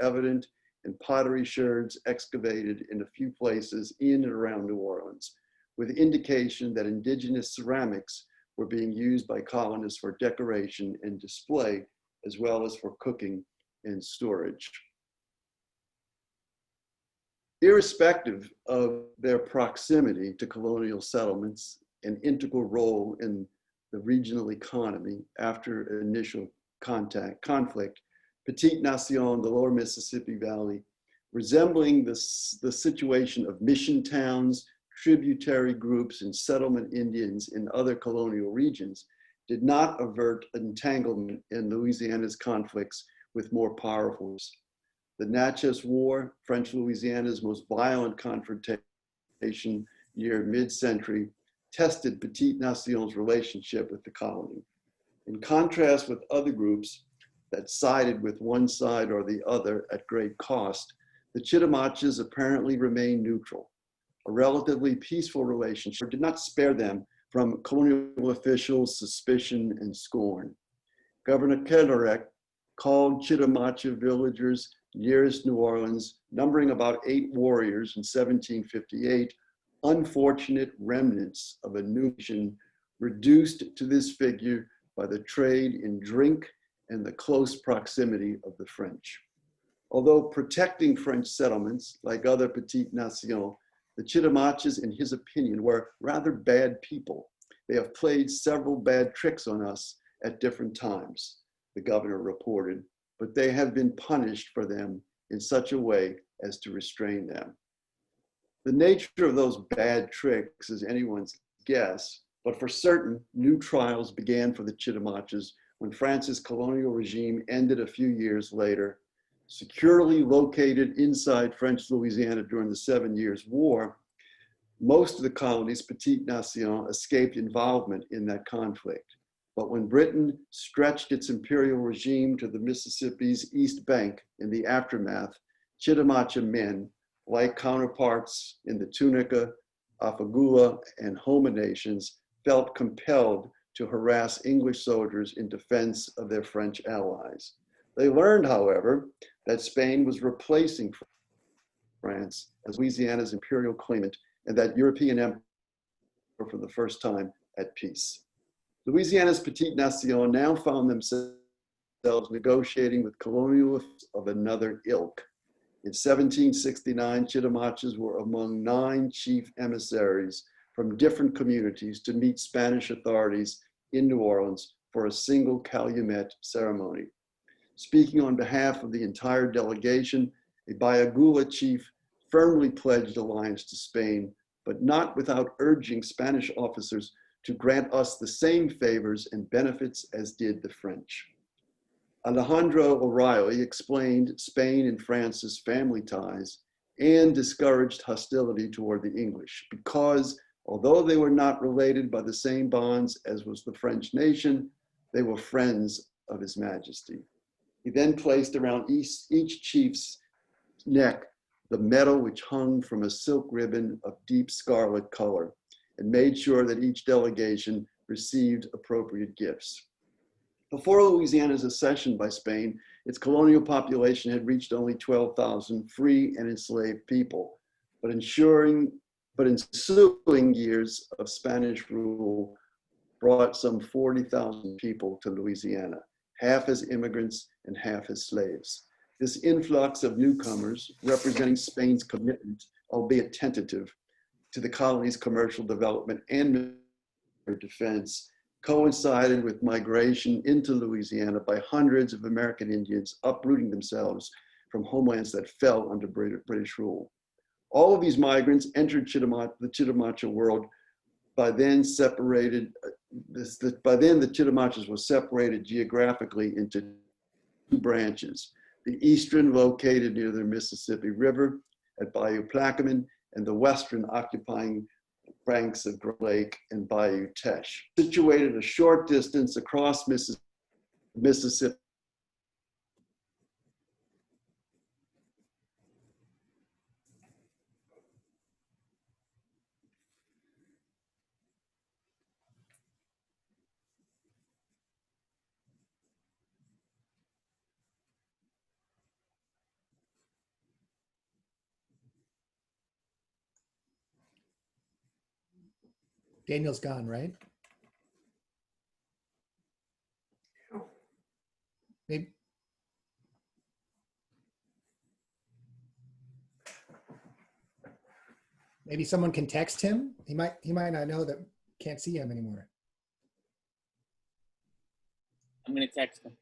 evident in pottery sherds excavated in a few places in and around New Orleans, with indication that indigenous ceramics were being used by colonists for decoration and display, as well as for cooking and storage. Irrespective of their proximity to colonial settlements, an integral role in the regional economy after initial conflict, Petite Nation, the lower Mississippi Valley, resembling the situation of mission towns, tributary groups, and settlement Indians in other colonial regions, did not avert entanglement in Louisiana's conflicts with more powerful groups. The Natchez War, French Louisiana's most violent confrontation near mid-century, tested Petite Nation's relationship with the colony. In contrast with other groups that sided with one side or the other at great cost, the Chitimaches apparently remained neutral. A relatively peaceful relationship did not spare them from colonial officials' suspicion and scorn. Governor Kerlerek called Chitimacha villagers nearest New Orleans, numbering about 8 warriors in 1758, unfortunate remnants of a nation reduced to this figure by the trade in drink and the close proximity of the French. Although protecting French settlements, like other Petite Nations, the Chitimaches, in his opinion, were rather bad people. They have played several bad tricks on us at different times, the governor reported, but they have been punished for them in such a way as to restrain them. The nature of those bad tricks is anyone's guess, but for certain, new trials began for the Chitimaches when France's colonial regime ended a few years later. Securely located inside French Louisiana during the 7 Years' War, most of the colony's Petite Nation escaped involvement in that conflict. But when Britain stretched its imperial regime to the Mississippi's east bank in the aftermath, Chitimacha men, like counterparts in the Tunica, Afagula, and Homa nations, felt compelled to harass English soldiers in defense of their French allies. They learned, however, that Spain was replacing France as Louisiana's imperial claimant and that European empire for the first time at peace. Louisiana's Petite Nation now found themselves negotiating with colonialists of another ilk. In 1769, Chitimaches were among 9 chief emissaries from different communities to meet Spanish authorities in New Orleans for a single Calumet ceremony. Speaking on behalf of the entire delegation, a Bayagula chief firmly pledged alliance to Spain, but not without urging Spanish officers to grant us the same favors and benefits as did the French. Alejandro O'Reilly explained Spain and France's family ties and discouraged hostility toward the English because although they were not related by the same bonds as was the French nation, they were friends of His Majesty. He then placed around each chief's neck the medal which hung from a silk ribbon of deep scarlet color and made sure that each delegation received appropriate gifts. Before Louisiana's accession by Spain, its colonial population had reached only 12,000 free and enslaved people, but ensuing but ensuing years of Spanish rule brought some 40,000 people to Louisiana, half as immigrants and half as slaves. This influx of newcomers, representing Spain's commitment, albeit tentative, to the colony's commercial development and defense, coincided with migration into Louisiana by hundreds of American Indians uprooting themselves from homelands that fell under British rule. All of these migrants entered the Chitimacha world. By then the Chitimachas were separated geographically into two branches. The eastern, located near the Mississippi River at Bayou Plaquemine, and the western, occupying banks of Grand Lake and Bayou Teche. Situated a short distance across Mississippi. Daniel's gone, right? Maybe. Maybe someone can text him. He might not know that can't see him anymore. I'm gonna text him.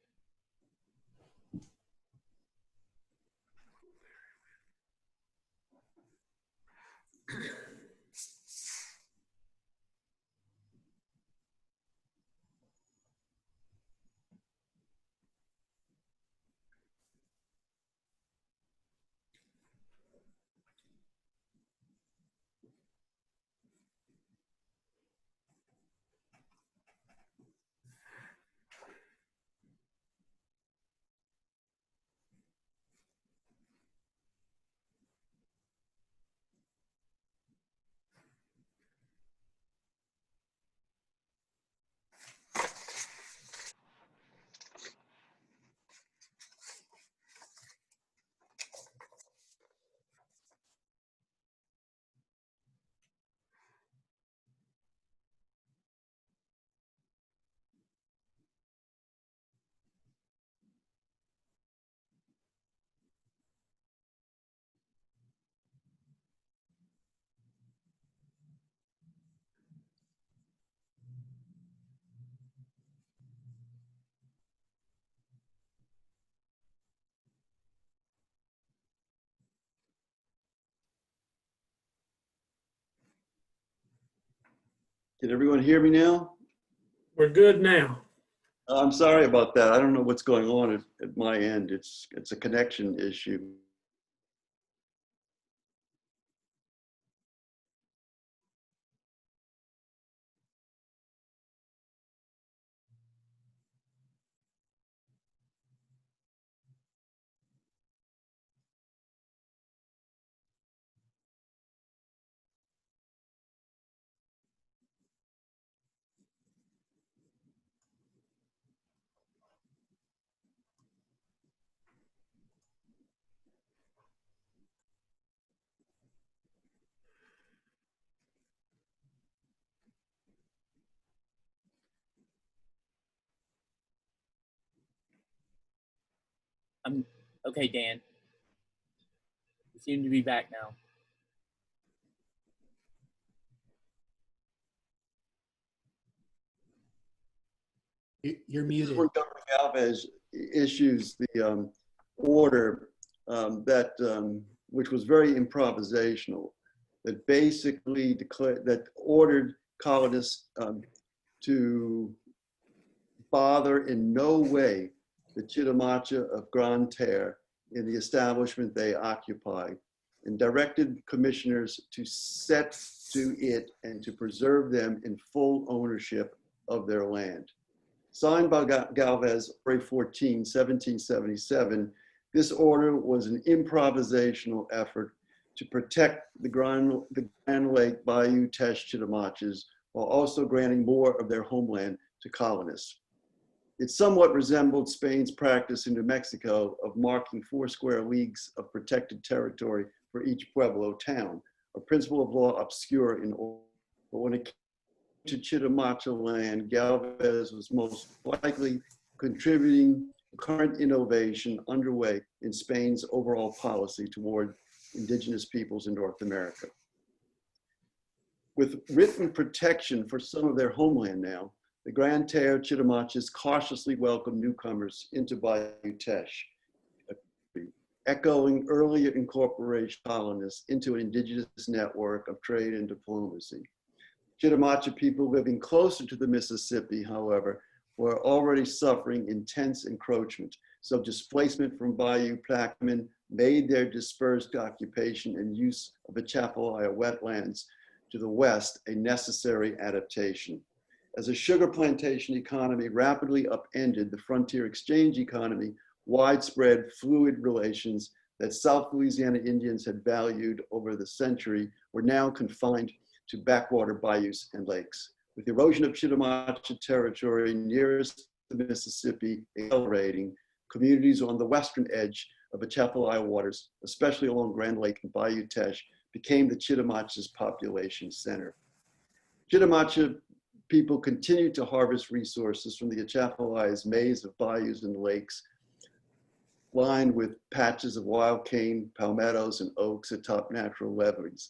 Can everyone hear me now? We're good now. I'm sorry about that. I don't know what's going on at my end. It's a connection issue. I'm okay, Dan. You seem to be back now. You're This is muted. when Governor Galvez issues the order which was very improvisational, that basically ordered colonists to bother in no way the Chitimacha of Grande Terre in the establishment they occupied. and directed commissioners to set to it and to preserve them in full ownership of their land. Signed by Galvez, February 14, 1777, this order was an improvisational effort to protect the Grand Lake Bayou Teche Chitimaches while also granting more of their homeland to colonists. It somewhat resembled Spain's practice in New Mexico of marking 4 square leagues of protected territory for each pueblo town, a principle of law obscure in all. But when it came to Chitimacha land, Galvez was most likely contributing to current innovation underway in Spain's overall policy toward indigenous peoples in North America. With written protection for some of their homeland now, the Grand Terre Chitimaches cautiously welcomed newcomers into Bayou Teche, echoing earlier incorporation of colonists into an indigenous network of trade and diplomacy. Chitimacha people living closer to the Mississippi, however, were already suffering intense encroachment, so displacement from Bayou Plaquemine made their dispersed occupation and use of the Chapalaya wetlands to the west a necessary adaptation. As a sugar plantation economy rapidly upended the frontier exchange economy, widespread fluid relations that South Louisiana Indians had valued over the century were now confined to backwater bayous and lakes. With erosion of Chitimacha territory nearest the Mississippi accelerating, communities on the western edge of the Chapalaya waters, especially along Grand Lake and Bayou Teche, became the Chitimacha's population center. Chitimacha people continued to harvest resources from the Chapalaya's maze of bayous and lakes, lined with patches of wild cane, palmettos, and oaks atop natural levees.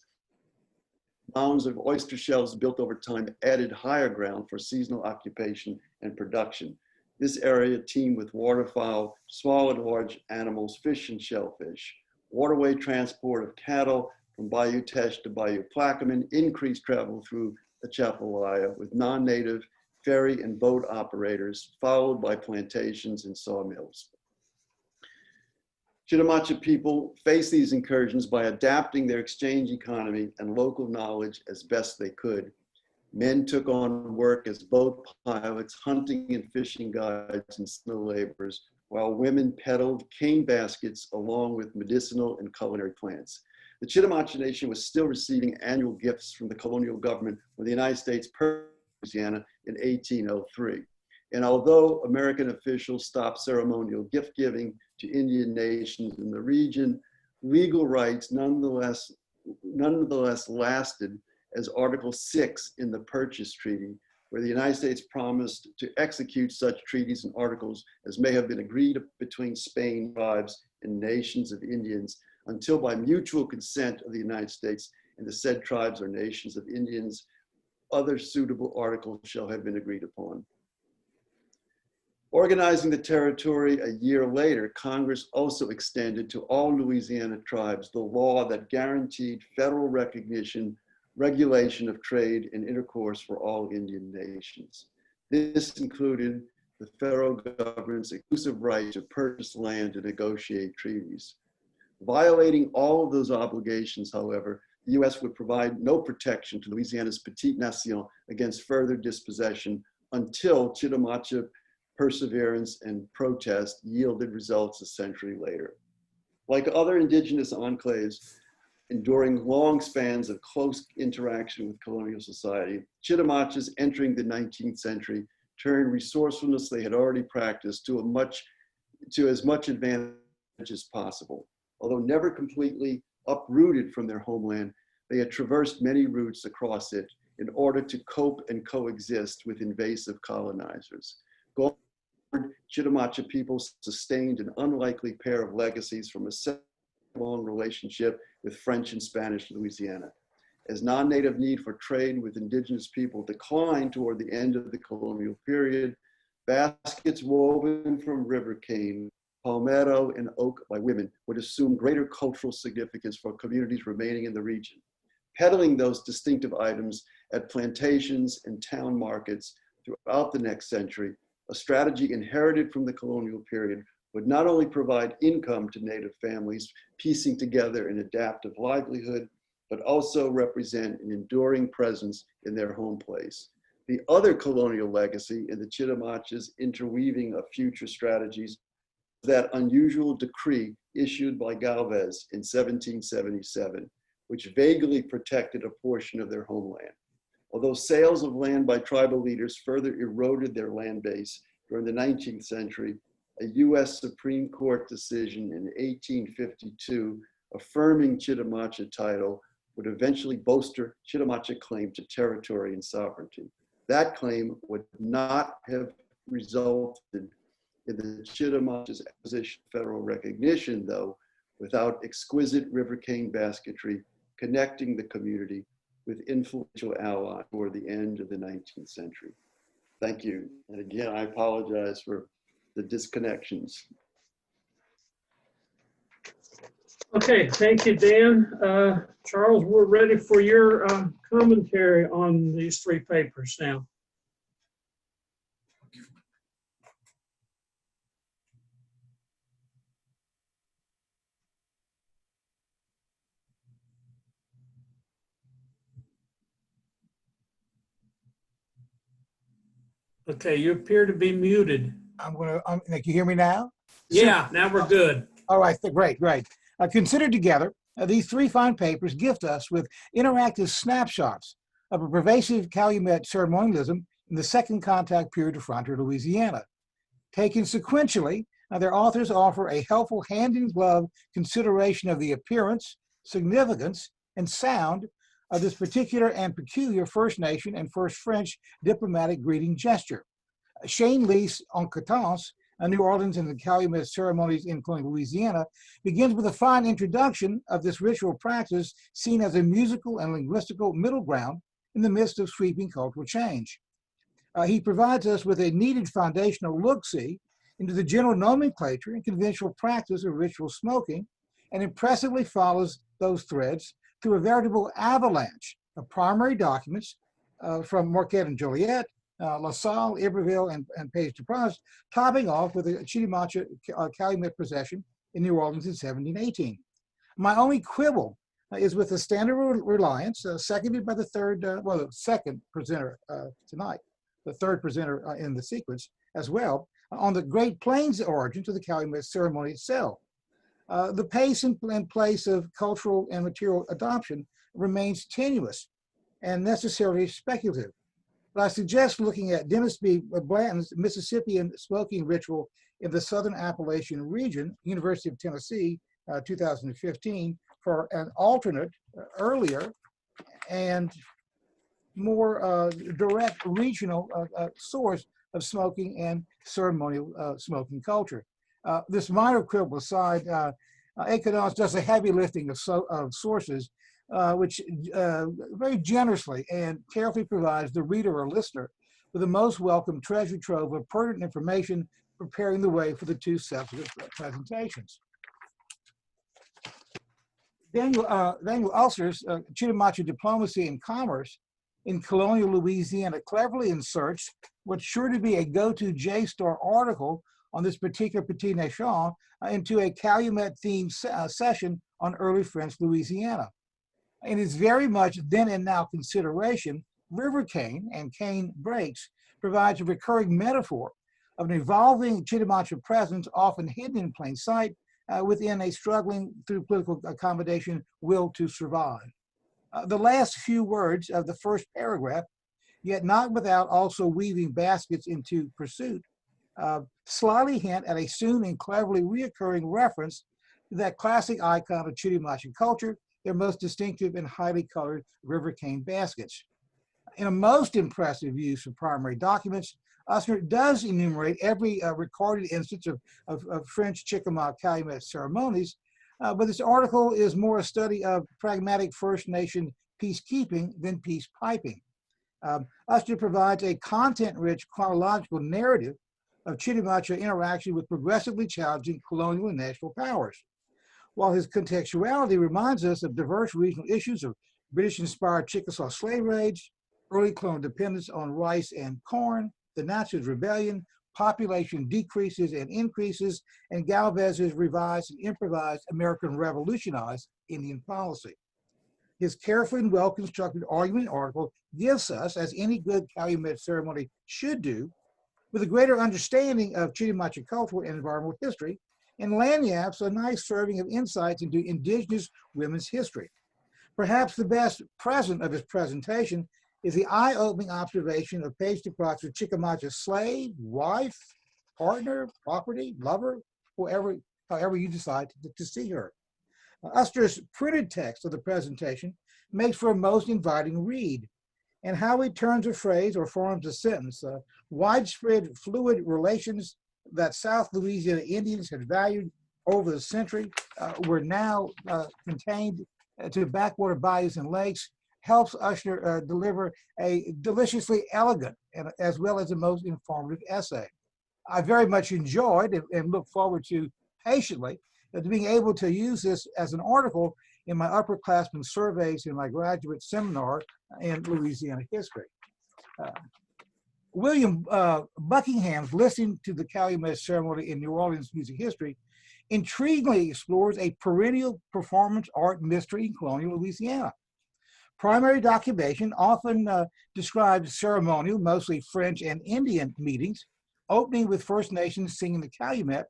Mounds of oyster shells built over time added higher ground for seasonal occupation and production. This area teemed with waterfowl, small and large animals, fish and shellfish. Waterway transport of cattle from Bayou Teche to Bayou Plaquemine increased travel through the Chapalaya with non-native ferry and boat operators, followed by plantations and sawmills. Chitimacha people faced these incursions by adapting their exchange economy and local knowledge as best they could. Men took on work as boat pilots, hunting and fishing guides, and snow laborers, while women peddled cane baskets along with medicinal and culinary plants. The Chitimacha Nation was still receiving annual gifts from the colonial government when the United States purchased Louisiana in 1803. And although American officials stopped ceremonial gift giving to Indian nations in the region, legal rights nonetheless lasted, as Article 6 in the Purchase Treaty, where the United States promised to execute such treaties and articles as may have been agreed between Spain, tribes, and nations of Indians, until by mutual consent of the United States and the said tribes or nations of Indians, other suitable articles shall have been agreed upon. Organizing the territory a year later, Congress also extended to all Louisiana tribes the law that guaranteed federal recognition, regulation of trade and intercourse for all Indian nations. This included the federal government's exclusive right to purchase land and negotiate treaties. Violating all of those obligations, however, the US would provide no protection to Louisiana's Petite Nation against further dispossession until Chitimacha perseverance and protest yielded results a century later. Like other indigenous enclaves, enduring long spans of close interaction with colonial society, Chitimachas entering the 19th century turned resourcefulness they had already practiced to as much advantage as possible. Although never completely uprooted from their homeland, they had traversed many routes across it in order to cope and coexist with invasive colonizers. Going forward, Chitimacha people sustained an unlikely pair of legacies from a long relationship with French and Spanish Louisiana. As non-native need for trade with indigenous people declined toward the end of the colonial period, baskets woven from river cane, palmetto, and oak by women would assume greater cultural significance for communities remaining in the region. Peddling those distinctive items at plantations and town markets throughout the next century, a strategy inherited from the colonial period, would not only provide income to Native families piecing together an adaptive livelihood, but also represent an enduring presence in their home place. The other colonial legacy in the Chitimacha's interweaving of future strategies, that unusual decree issued by Galvez in 1777, which vaguely protected a portion of their homeland. Although sales of land by tribal leaders further eroded their land base during the 19th century, a US Supreme Court decision in 1852 affirming Chitimacha title would eventually bolster Chitimacha claim to territory and sovereignty. That claim would not have resulted in the Chitimacha's acquisition of federal recognition, though, without exquisite river cane basketry connecting the community with influential allies toward the end of the 19th century. Thank you. And again, I apologize for the disconnections. Okay, thank you, Dan. Charles, we're ready for your commentary on these three papers now. Okay, you appear to be muted. Can you hear me now? Yeah, now we're good. All right, great. Considered together, these three fine papers gift us with interactive snapshots of a pervasive Calumet ceremonialism in the second contact period of frontier Louisiana. Taken sequentially, their authors offer a helpful hand-in-glove consideration of the appearance, significance, and sound of this particular and peculiar First Nation and First French diplomatic greeting gesture. Shane Leef's En Quitance, New Orleans and the Calumet Ceremonies in Colonial Louisiana, begins with a fine introduction of this ritual practice seen as a musical and linguistical middle ground in the midst of sweeping cultural change. He provides us with a needed foundational look-see into the general nomenclature and conventional practice of ritual smoking, and impressively follows those threads through a veritable avalanche of primary documents from Marquette and Joliet, La Salle, Iberville, and Paix de Prince, topping off with the Chitimacha Calumet procession in New Orleans in 1718. My only quibble is with the standard reliance, seconded by the second presenter tonight, the third presenter in the sequence as well, on the Great Plains origins of the Calumet ceremony itself. The pace and place of cultural and material adoption remains tenuous and necessarily speculative. But I suggest looking at Dennis B. Blanton's Mississippian smoking ritual in the Southern Appalachian region, University of Tennessee, 2015, for an alternate, earlier, and more direct regional source of smoking and ceremonial smoking culture. This minor quibble aside, Economics does a heavy lifting of sources, which very generously and carefully provides the reader or listener with the most welcome treasure trove of pertinent information, preparing the way for the two subsequent presentations. Daniel Usner's Chitimacha Diplomacy and Commerce in Colonial Louisiana cleverly inserts what's sure to be a go-to JSTOR article on this particular Petit Nation into a Calumet-themed session on early French Louisiana. In its very much then and now consideration, river cane and cane breaks provides a recurring metaphor of an evolving Chitimacha presence often hidden in plain sight within a struggling through political accommodation will to survive. The last few words of the first paragraph, yet not without also weaving baskets into pursuit, slyly hint at a soon and cleverly reoccurring reference to that classic icon of Chitimacha culture, their most distinctive and highly colored river cane baskets. In a most impressive use of primary documents, Usner does enumerate every recorded instance of French Chickasaw Calumet ceremonies, but this article is more a study of pragmatic First Nation peacekeeping than peace piping. Usner provides a content-rich chronological narrative of Chitimacha interaction with progressively challenging colonial and national powers, while his contextuality reminds us of diverse regional issues of British-inspired Chickasaw slave raids, early colonial dependence on rice and corn, the Natchez Rebellion, population decreases and increases, and Galvez's revised and improvised American revolutionized Indian policy. His carefully and well-constructed argument article gives us, as any good Calumet ceremony should do, with a greater understanding of Chitimacha cultural and environmental history, and Lanyap's a nice serving of insights into indigenous women's history. Perhaps the best present of his presentation is the eye-opening observation of Paix de Proctor's Chicamacha's slave, wife, partner, property, lover, however you decide to see her. Usner's printed text of the presentation makes for a most inviting read, and how he turns a phrase or forms a sentence. Widespread fluid relations that South Louisiana Indians had valued over the century were now contained to backwater bayous and lakes, helps Usner deliver a deliciously elegant and as well as a most informative essay. I very much enjoyed and look forward to patiently to being able to use this as an article in my upperclassmen surveys in my graduate seminar in Louisiana history. William Buckingham's Listening to the Calumet Ceremony in New Orleans Music History intriguingly explores a perennial performance art mystery in colonial Louisiana. Primary documentation often describes ceremonial, mostly French and Indian meetings, opening with First Nations singing the Calumet,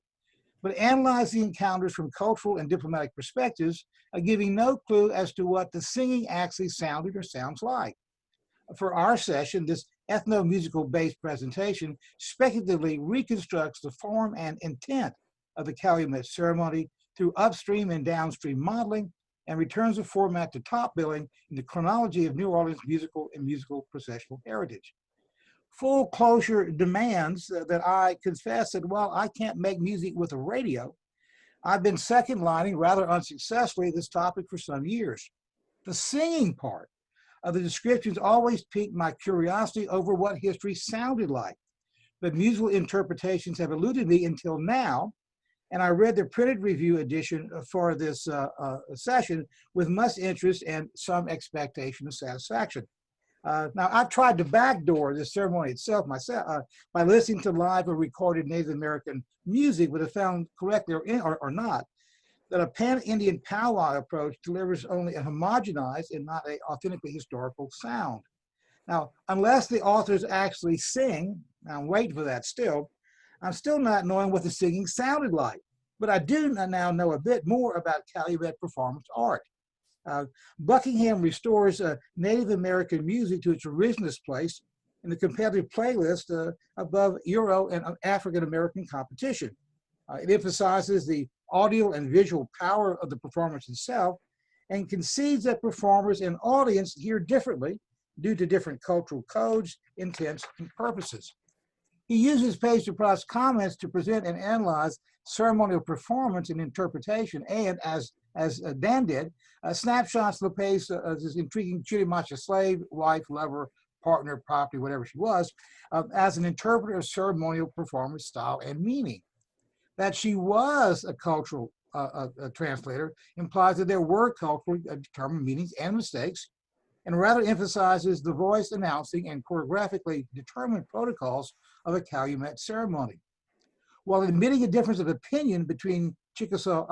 but analyze the encounters from cultural and diplomatic perspectives, giving no clue as to what the singing actually sounded or sounds like. For our session, this ethno-musical based presentation speculatively reconstructs the form and intent of the Calumet ceremony through upstream and downstream modeling, and returns the format to top billing in the chronology of New Orleans musical and musical processional heritage. Full closure demands that I confess that while I can't make music with a radio, I've been second lining rather unsuccessfully this topic for some years. The singing part of the descriptions always piqued my curiosity over what history sounded like, but musical interpretations have eluded me until now, and I read the printed review edition for this session with much interest and some expectation of satisfaction. Now, I've tried to backdoor the ceremony itself myself by listening to live or recorded Native American music, but have found correctly or not that a pan-Indian powwow approach delivers only a homogenized and not an authentically historical sound. Now, unless the authors actually sing, I'm waiting for that still, I'm still not knowing what the singing sounded like, but I do now know a bit more about Calumet performance art. Buckingham restores Native American music to its originalist place in the competitive playlist above Euro and African American competition. It emphasizes the audio and visual power of the performance itself and concedes that performers and audience hear differently due to different cultural codes, intents, and purposes. He uses Paix de Proctor's comments to present and analyze ceremonial performance and interpretation, and as Dan did, snapshots of Paix as this intriguing Chitimacha slave, wife, lover, partner, property, whatever she was, as an interpreter of ceremonial performance style and meaning. That she was a cultural translator implies that there were culturally determined meanings and mistakes, and rather emphasizes the voice announcing and choreographically determined protocols of a Calumet ceremony. While admitting a difference of opinion between Chicamacha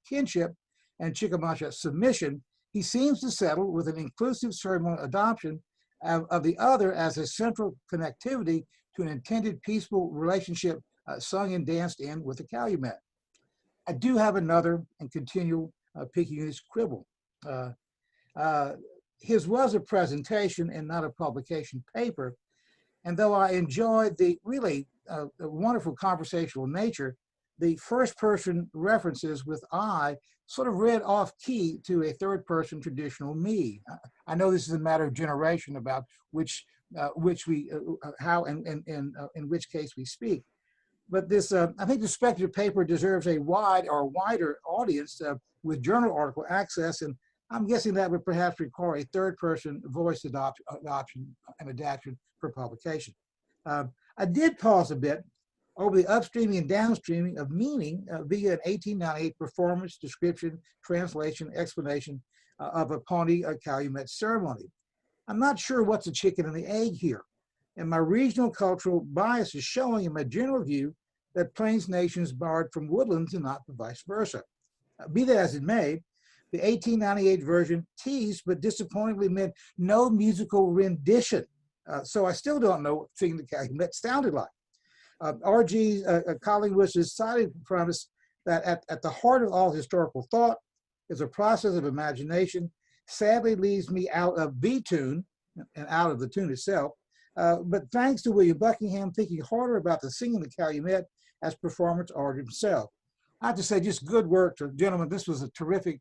kinship and Chicamacha submission, he seems to settle with an inclusive ceremonial adoption of the other as a central connectivity to an intended peaceful relationship sung and danced in with the Calumet. I do have another and continual Picayunist quibble. His was a presentation and not a publication paper, and though I enjoyed the really wonderful conversational nature, the first person references with I sort of read off key to a third person traditional me. I know this is a matter of generation about how and in which case we speak. But this, I think the speculative paper deserves a wide or wider audience with journal article access, and I'm guessing that would perhaps require a third person voice adoption and adaptation for publication. I did pause a bit over the upstreaming and downstreaming of meaning via an 1898 performance, description, translation, explanation of a Pawnee Calumet ceremony. I'm not sure what's the chicken and the egg here. and my regional cultural bias is showing in my general view that Plains nations borrowed from woodlands and not the vice versa. Be that as it may, the 1898 version teased but disappointingly meant no musical rendition. So I still don't know what Singing the Calumet sounded like. R.G. Collingwood's cited premise that at the heart of all historical thought is a process of imagination, sadly leaves me out of the tune and out of the tune itself. But thanks to William Buckingham thinking harder about the Singing the Calumet as performance art himself. I have to say, just good work, gentlemen. This was a terrific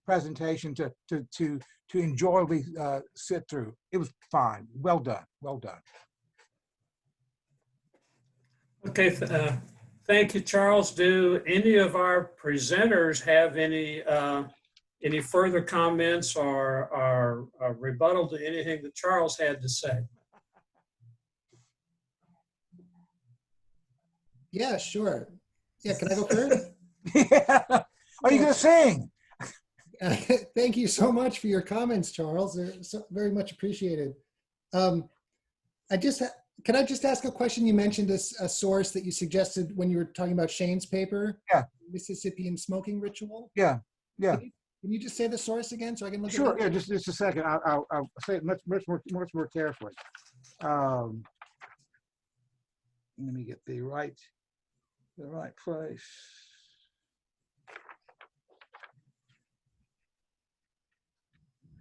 presentation to enjoyably sit through. It was fine. Well done. Well done. Okay, thank you, Charles. Do any of our presenters have any further comments or rebuttal to anything that Charles had to say? Yeah, sure. Yeah, can I go first? Yeah. Are you going to sing? Thank you so much for your comments, Charles. They're very much appreciated. Can I just ask a question? You mentioned a source that you suggested when you were talking about Shane's paper. Yeah. Mississippian smoking ritual. Yeah. Yeah. Can you just say the source again so I can look Sure. at it? Yeah. Just a second. I'll say it much more carefully. Let me get the right place.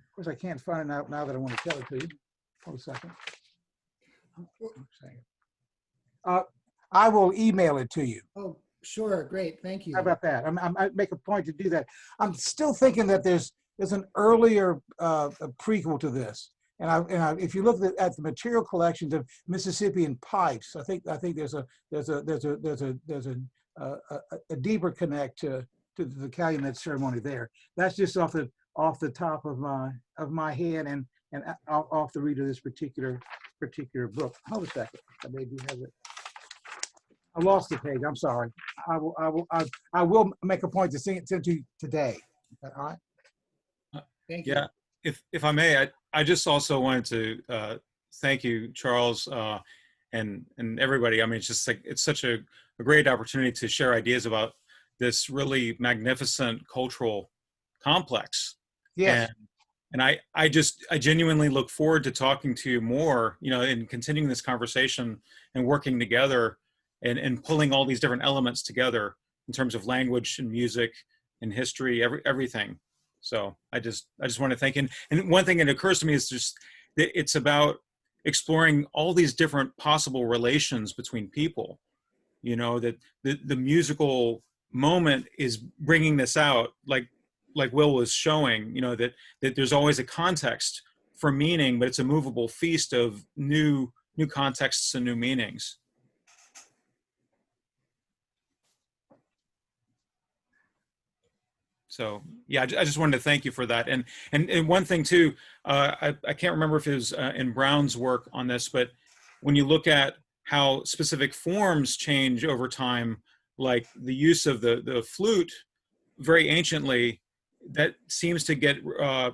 Of course, I can't find it now that I want to tell it to you. Hold a second. I will email it to you. Oh, sure. Great. Thank you. How about that? I make a point to do that. I'm still thinking that there's an earlier a prequel to this. And if you look at the material collections of Mississippian pipes, I think there's a deeper connect to the Calumet ceremony there. That's just off the top of my head and off the read of this particular book. Hold a second. I may do have it. I lost the page. I'm sorry. I will make a point to send to you today. All right. Thank you. Yeah, if I may, I just also wanted to thank you, Charles, and everybody. I mean, it's just like it's such a great opportunity to share ideas about this really magnificent cultural complex. Yes. And I genuinely look forward to talking to you more, and continuing this conversation and working together and pulling all these different elements together in terms of language and music and history, everything. So I just want to thank you. And one thing that occurs to me is just that it's about exploring all these different possible relations between people, that the musical moment is bringing this out, like Will was showing, that there's always a context for meaning, but it's a movable feast of new contexts and new meanings. So yeah, I just wanted to thank you for that. And one thing too, I can't remember if it was in Brown's work on this, but when you look at how specific forms change over time, like the use of the flute very anciently, that seems to get I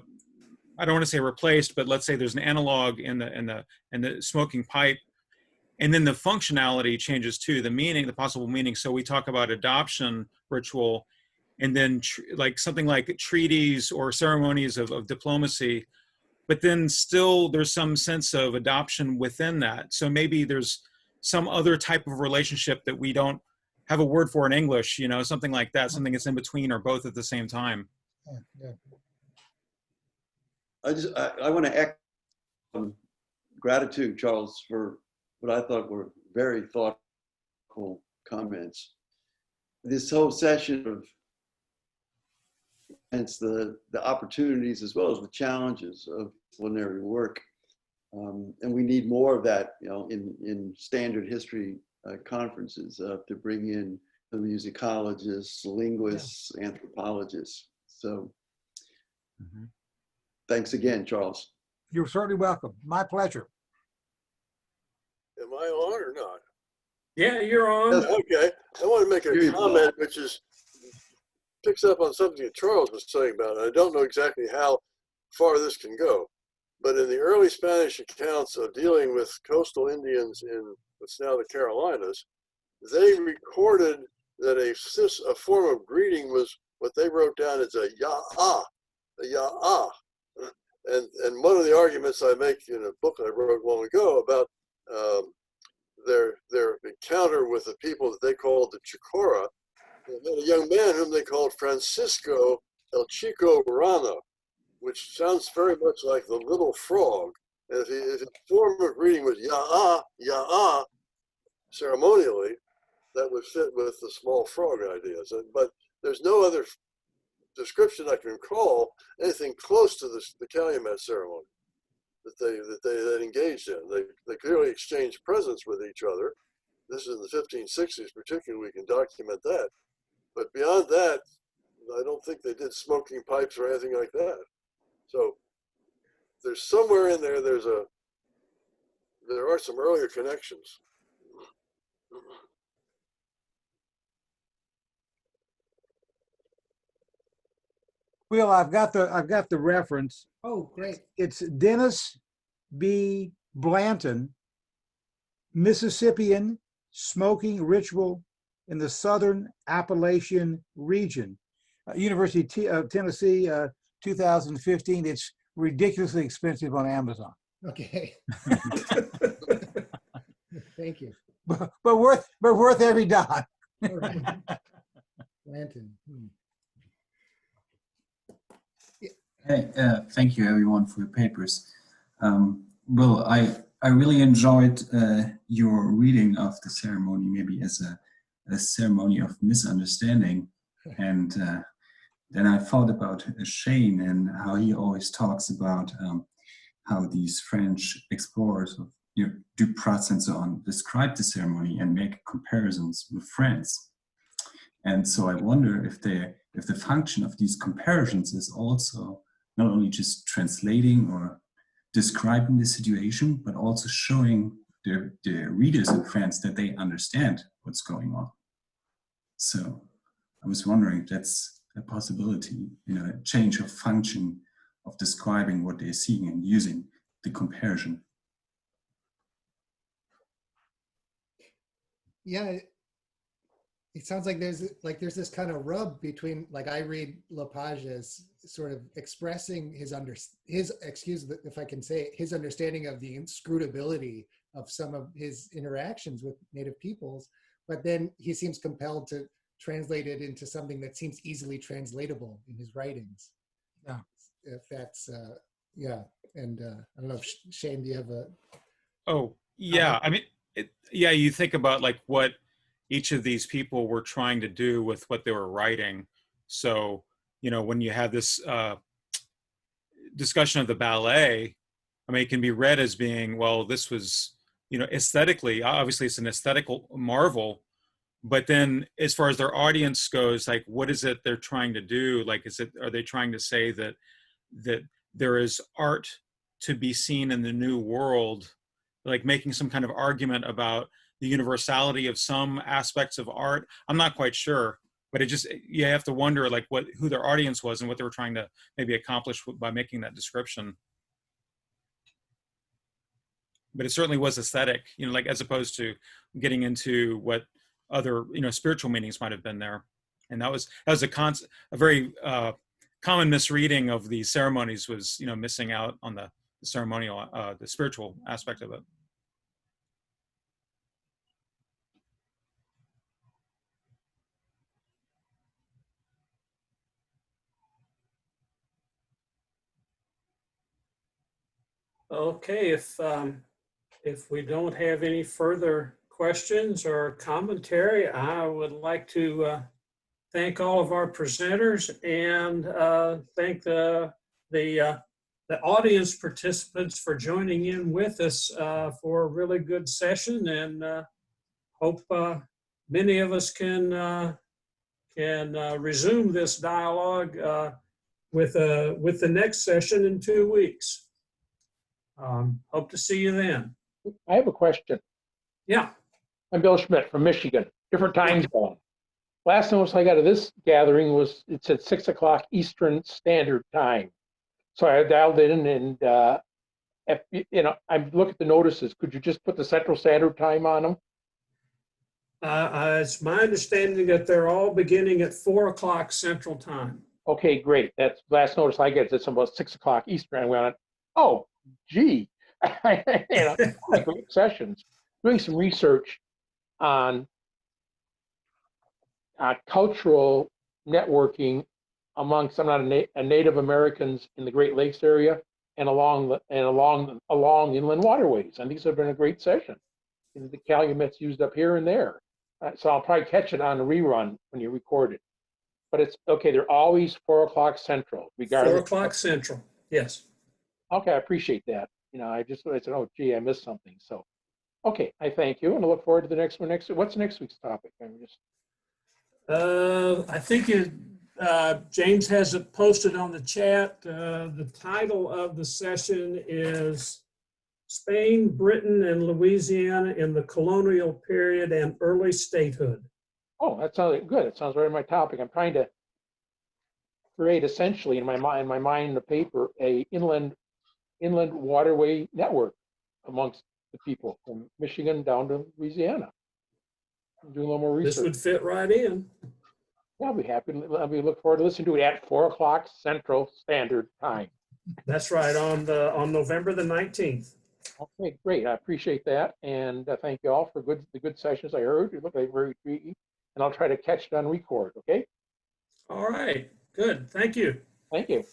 don't want to say replaced, but let's say there's an analog in the smoking pipe, and then the functionality changes too, the meaning, the possible meaning. So we talk about adoption ritual, and then like something like treaties or ceremonies of diplomacy, but then still there's some sense of adoption within that. So maybe there's some other type of relationship that we don't have a word for in English, something like that, something that's in between or both at the same time. Yeah. I want to echo gratitude, Charles, for what I thought were very thoughtful comments. This whole session of the opportunities as well as the challenges of disciplinary work, and we need more of that, in standard history conferences to bring in the musicologists, linguists, anthropologists. So thanks again, Charles. You're certainly welcome. My pleasure. Am I on or not? Yeah, you're on. Okay. I want to make a comment which picks up on something that Charles was saying about it. I don't know exactly how far this can go. But in the early Spanish accounts of dealing with coastal Indians in what's now the Carolinas, they recorded that a form of greeting was what they wrote down as a ya-ah, a ya-ah. And one of the arguments I make in a book I wrote long ago about their encounter with the people that they called the Chicora, and then a young man whom they called Francisco El Chico Rana, which sounds very much like the little frog. And if his form of greeting was ya-ah, ya-ah, ceremonially, that would fit with the small frog ideas. But there's no other description I can recall anything close to the Calumet ceremony that they engaged in. They clearly exchanged presents with each other. This is in the 1560s, particularly, we can document that. But beyond that, I don't think they did smoking pipes or anything like that. So there's somewhere in there, there are some earlier connections. Will, I've got the reference. Oh, great. It's Dennis B. Blanton, Mississippian Smoking Ritual in the Southern Appalachian Region, University of Tennessee, 2015. It's ridiculously expensive on Amazon. Okay. Thank you. But worth every dime. All right. Blanton. Hey, thank you everyone for your papers. Will, I really enjoyed your reading of the ceremony, maybe as a ceremony of misunderstanding. And then I thought about Shane and how he always talks about how these French explorers of Duprat and so on describe the ceremony and make comparisons with France. And so I wonder if the function of these comparisons is also not only just translating or describing the situation, but also showing the readers in France that they understand what's going on. So I was wondering if that's a possibility, a change of function of describing what they're seeing and using the comparison. Yeah, it sounds like there's this kind of rub between, like, I read Lepage as sort of expressing his if I can say it, his understanding of the inscrutability of some of his interactions with Native peoples, but then he seems compelled to translate it into something that seems easily translatable in his writings. Yeah. If that's yeah. And I don't know if Shane, do you have a? Oh yeah, I mean, you think about like what each of these people were trying to do with what they were writing. So, when you have this discussion of the ballet, I mean, it can be read as being, well, this was, aesthetically, obviously it's an aesthetical marvel, but then as far as their audience goes, like, what is it they're trying to do? Like, are they trying to say that there is art to be seen in the new world, like making some kind of argument about the universality of some aspects of art? I'm not quite sure, but you have to wonder like who their audience was and what they were trying to maybe accomplish by making that description. But it certainly was aesthetic, like as opposed to getting into what other, spiritual meanings might have been there. And that was a very common misreading of the ceremonies was, missing out on the ceremonial, the spiritual aspect of it. Okay, if we don't have any further questions or commentary, I would like to thank all of our presenters and thank the audience participants for joining in with us for a really good session, and hope many of us can resume this dialogue with the next session in 2 weeks. Hope to see you then. I have a question. Yeah. I'm Bill Schmidt from Michigan, different time zone. Last notice I got of this gathering was, it said 6 o'clock Eastern Standard Time. So I dialed in and if, I look at the notices, could you just put the Central Standard Time on them? It's my understanding that they're all beginning at 4 o'clock Central Time. Okay, great. That's last notice I get. It's about 6 o'clock Eastern. I went, oh, gee, great sessions. Doing some research on cultural networking amongst Native Americans in the Great Lakes area and along the inland waterways. And these have been a great session. The Calumet's used up here and there. So I'll probably catch it on a rerun when you record it. But it's okay, they're always 4 o'clock Central, regardless. 4 o'clock Central, yes. Okay, I appreciate that. I said, oh, gee, I missed something. So, okay, I thank you, and I look forward to the next one. What's next week's topic? I think James has it posted on the chat. The title of the session is Spain, Britain, and Louisiana in the Colonial Period and Early Statehood. Oh, that sounds good. It sounds right in my topic. I'm trying to create essentially in my mind, the paper, a inland waterway network amongst the people from Michigan down to Louisiana. I'm doing a little more research. This would fit right in. Yeah, I'll be happy. I'll look forward to listening to it at 4 o'clock Central Standard Time. That's right, on November the 19th. Okay, great. I appreciate that, and thank you all for the good sessions I heard. You look like very intriguing, and I'll try to catch it on record. Okay. All right. Good. Thank you. Thank you.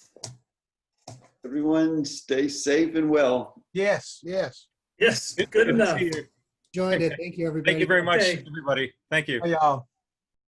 Everyone stay safe and well. Yes, yes. Yes. Good enough. to see you. Enjoyed it. Thank you, everybody. Thank you very much, Okay. everybody. Thank you. Bye, y'all.